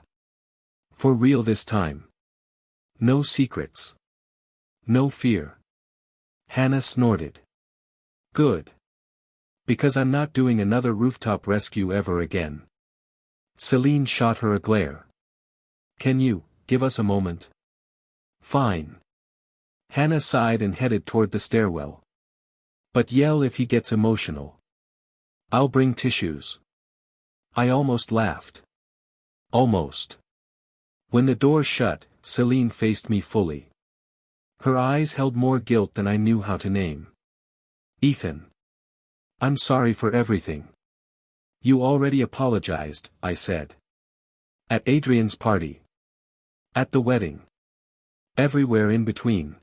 For real this time. No secrets. No fear." Hana snorted. "Good. Because I'm not doing another rooftop rescue ever again." Celine shot her a glare. "Can you give us a moment?" "Fine." Hana sighed and headed toward the stairwell. "But yell if he gets emotional. I'll bring tissues." I almost laughed. Almost. When the door shut, Celine faced me fully. Her eyes held more guilt than I knew how to name. "Ethan. I'm sorry for everything." "You already apologized," I said. "At Adrian's party. At the wedding. Everywhere in between."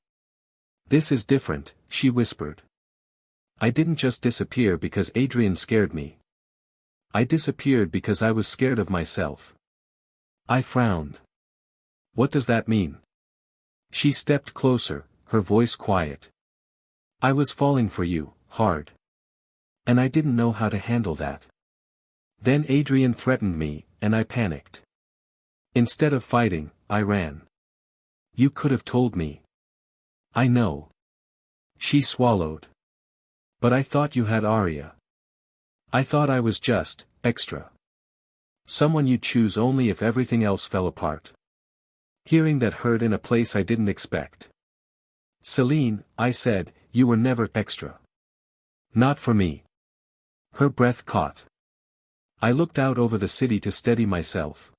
"This is different," she whispered. "I didn't just disappear because Adrian scared me. I disappeared because I was scared of myself." I frowned. "What does that mean?" She stepped closer, her voice quiet. "I was falling for you, hard. And I didn't know how to handle that. Then Adrian threatened me, and I panicked. Instead of fighting, I ran. You could have told me." "I know." She swallowed. "But I thought you had Arya. I thought I was just extra. Someone you'd choose only if everything else fell apart." Hearing that hurt in a place I didn't expect. "Celine," I said, "you were never extra. Not for me." Her breath caught. I looked out over the city to steady myself.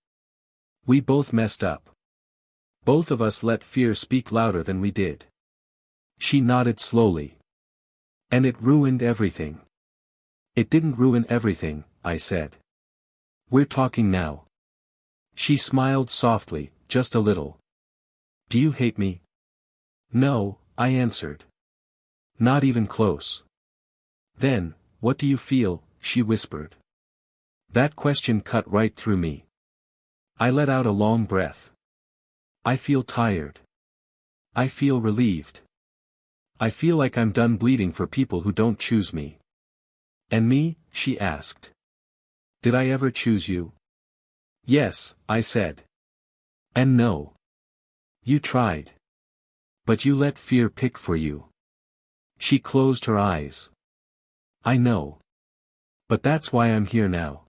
We both messed up. Both of us let fear speak louder than we did. She nodded slowly. "And it ruined everything." "It didn't ruin everything," I said. "We're talking now." She smiled softly, just a little. "Do you hate me?" "No," I answered. "Not even close." "Then, what do you feel?" she whispered. That question cut right through me. I let out a long breath. "I feel tired. I feel relieved. I feel like I'm done bleeding for people who don't choose me." "And me?" she asked. "Did I ever choose you?" "Yes," I said. "And no. You tried. But you let fear pick for you." She closed her eyes. "I know. But that's why I'm here now.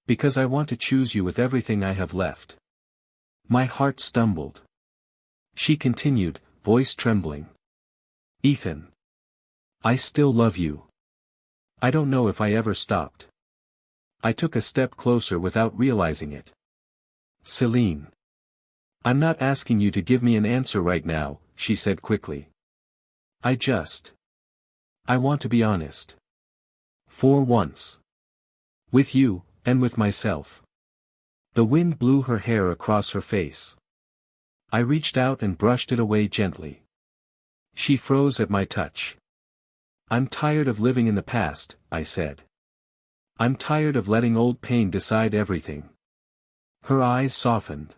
Because I want to choose you with everything I have left." My heart stumbled. She continued, voice trembling. "Ethan. I still love you. I don't know if I ever stopped." I took a step closer without realizing it. "Celine. I'm not asking you to give me an answer right now," she said quickly. I want to be honest. For once. With you, and with myself." The wind blew her hair across her face. I reached out and brushed it away gently. She froze at my touch. "I'm tired of living in the past," I said. "I'm tired of letting old pain decide everything." Her eyes softened.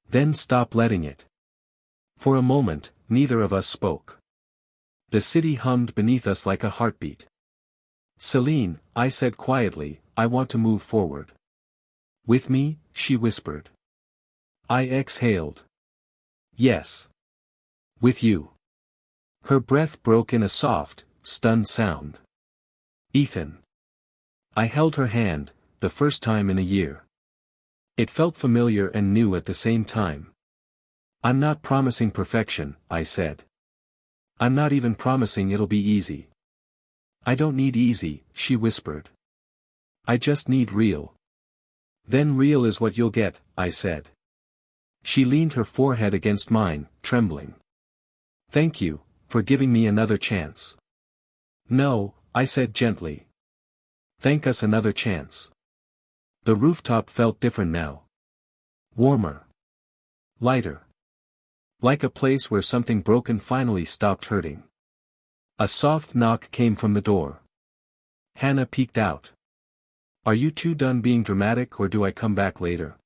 "Then stop letting it." For a moment, neither of us spoke. The city hummed beneath us like a heartbeat. "Celine," I said quietly, "I want to move forward." "With me?" she whispered. I exhaled. "Yes. With you." Her breath broke in a soft, stunned sound. "Ethan." I held her hand, the first time in a year. It felt familiar and new at the same time. "I'm not promising perfection," I said. "I'm not even promising it'll be easy." "I don't need easy," she whispered. "I just need real." "Then real is what you'll get," I said. She leaned her forehead against mine, trembling. "Thank you, for giving me another chance." "No," I said gently. "Thank us another chance." The rooftop felt different now. Warmer. Lighter. Like a place where something broken finally stopped hurting. A soft knock came from the door. Hannah peeked out. Are you two done being dramatic or do I come back later?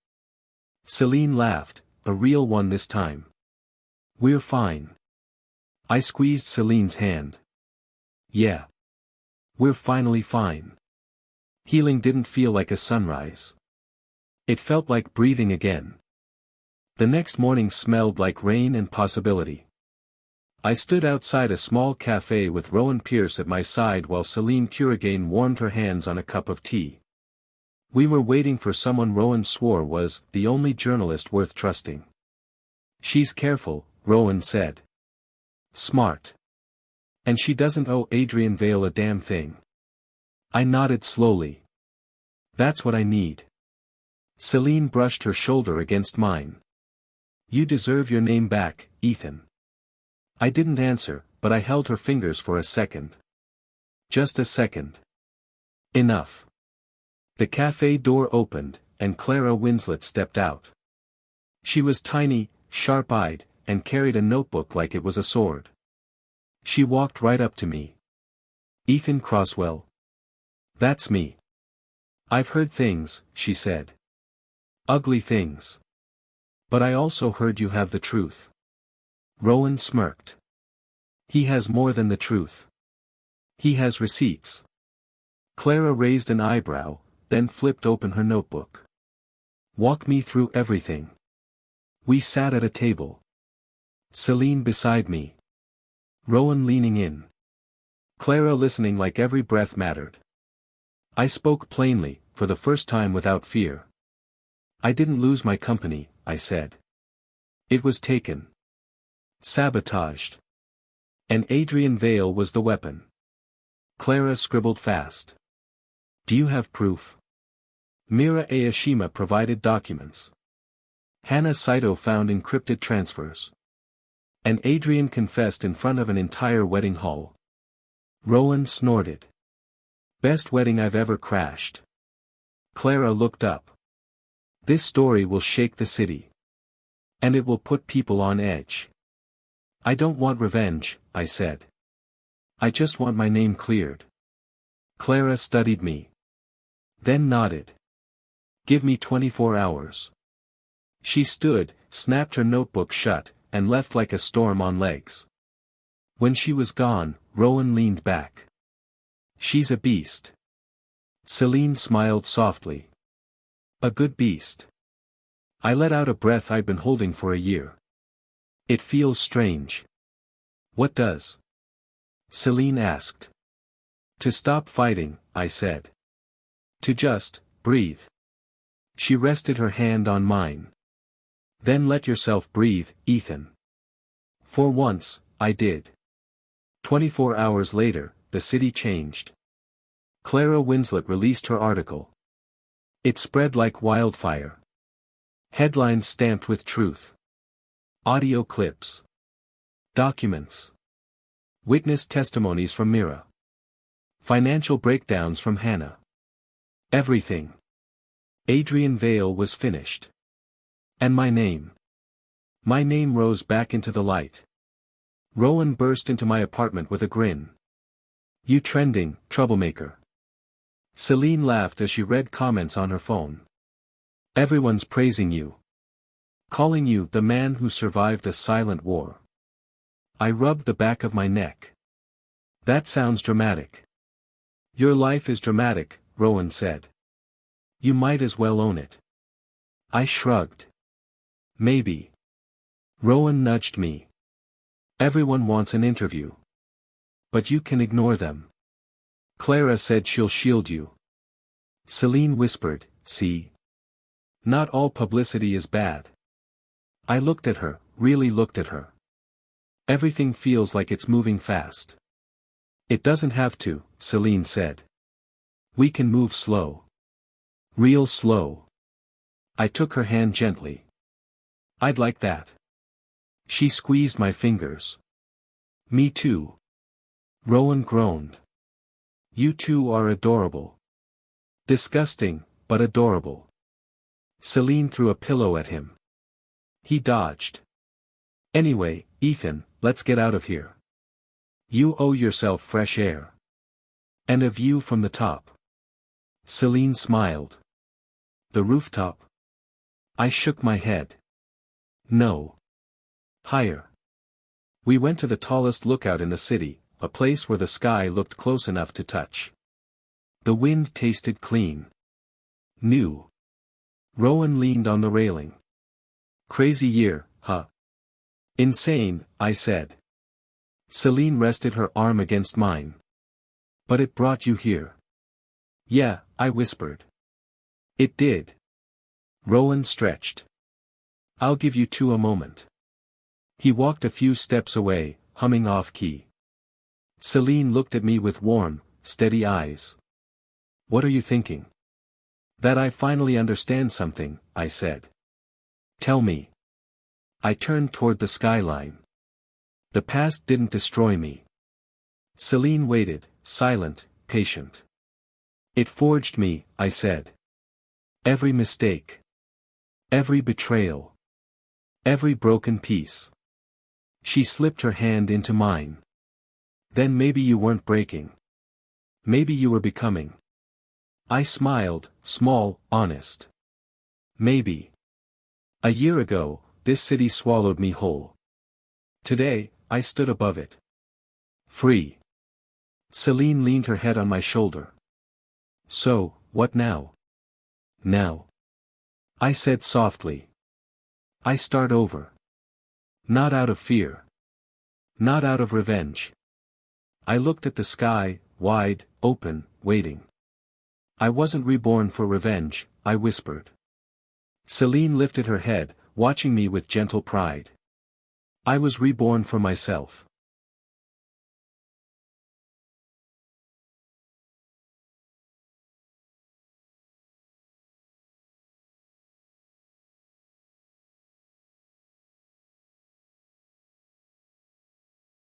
Celine laughed, a real one this time. We're fine. I squeezed Celine's hand. Yeah. We're finally fine. Healing didn't feel like a sunrise. It felt like breathing again. The next morning smelled like rain and possibility. I stood outside a small cafe with Rowan Pierce at my side while Celine Curagain warmed her hands on a cup of tea. We were waiting for someone Rowan swore was the only journalist worth trusting. She's careful, Rowan said. Smart. And she doesn't owe Adrian Vale a damn thing. I nodded slowly. That's what I need. Celine brushed her shoulder against mine. You deserve your name back, Ethan. I didn't answer, but I held her fingers for a second. Just a second. Enough. The cafe door opened, and Clara Winslet stepped out. She was tiny, sharp-eyed, and carried a notebook like it was a sword. She walked right up to me. Ethan Croswell. That's me. I've heard things, she said. Ugly things. But I also heard you have the truth. Rowan smirked. He has more than the truth. He has receipts. Clara raised an eyebrow, then flipped open her notebook. Walk me through everything. We sat at a table. Celine beside me. Rowan leaning in. Clara listening like every breath mattered. I spoke plainly, for the first time without fear. I didn't lose my company, I said. It was taken. Sabotaged. And Adrian Vale was the weapon. Clara scribbled fast. Do you have proof? Mira Aoshima provided documents. Hannah Saito found encrypted transfers. And Adrian confessed in front of an entire wedding hall. Rowan snorted. Best wedding I've ever crashed. Clara looked up. This story will shake the city. And it will put people on edge. I don't want revenge, I said. I just want my name cleared. Clara studied me. Then nodded. Give me 24 hours. She stood, snapped her notebook shut, and left like a storm on legs. When she was gone, Rowan leaned back. She's a beast. Celine smiled softly. A good beast. I let out a breath I'd been holding for a year. It feels strange. What does? Celine asked. To stop fighting, I said. To just, breathe. She rested her hand on mine. Then let yourself breathe, Ethan. For once, I did. 24 hours later, the city changed. Clara Winslet released her article. It spread like wildfire. Headlines stamped with truth. Audio clips. Documents. Witness testimonies from Mira. Financial breakdowns from Hannah. Everything. Adrian Vale was finished. And my name. My name rose back into the light. Rowan burst into my apartment with a grin. You trending, troublemaker. Celine laughed as she read comments on her phone. Everyone's praising you. Calling you the man who survived a silent war. I rubbed the back of my neck. That sounds dramatic. Your life is dramatic, Rowan said. You might as well own it. I shrugged. Maybe. Rowan nudged me. Everyone wants an interview. But you can ignore them. Clara said she'll shield you. Celine whispered, see? Not all publicity is bad. I looked at her, really looked at her. Everything feels like it's moving fast. It doesn't have to, Celine said. We can move slow. Real slow. I took her hand gently. I'd like that. She squeezed my fingers. Me too. Rowan groaned. You two are adorable. Disgusting, but adorable. Celine threw a pillow at him. He dodged. Anyway, Ethan, let's get out of here. You owe yourself fresh air. And a view from the top. Celine smiled. The rooftop? I shook my head. No. Higher. We went to the tallest lookout in the city, a place where the sky looked close enough to touch. The wind tasted clean. New. Rowan leaned on the railing. Crazy year, huh? Insane, I said. Celine rested her arm against mine. But it brought you here. Yeah, I whispered. It did. Rowan stretched. I'll give you two a moment. He walked a few steps away, humming off-key. Celine looked at me with warm, steady eyes. What are you thinking? That I finally understand something, I said. Tell me. I turned toward the skyline. The past didn't destroy me. Celine waited, silent, patient. It forged me, I said. Every mistake. Every betrayal. Every broken piece. She slipped her hand into mine. Then maybe you weren't breaking. Maybe you were becoming. I smiled, small, honest. Maybe. A year ago, this city swallowed me whole. Today, I stood above it. Free. Celine leaned her head on my shoulder. So, what now? Now. I said softly. I start over. Not out of fear. Not out of revenge. I looked at the sky, wide, open, waiting. I wasn't reborn for revenge, I whispered. Celine lifted her head, watching me with gentle pride. I was reborn for myself.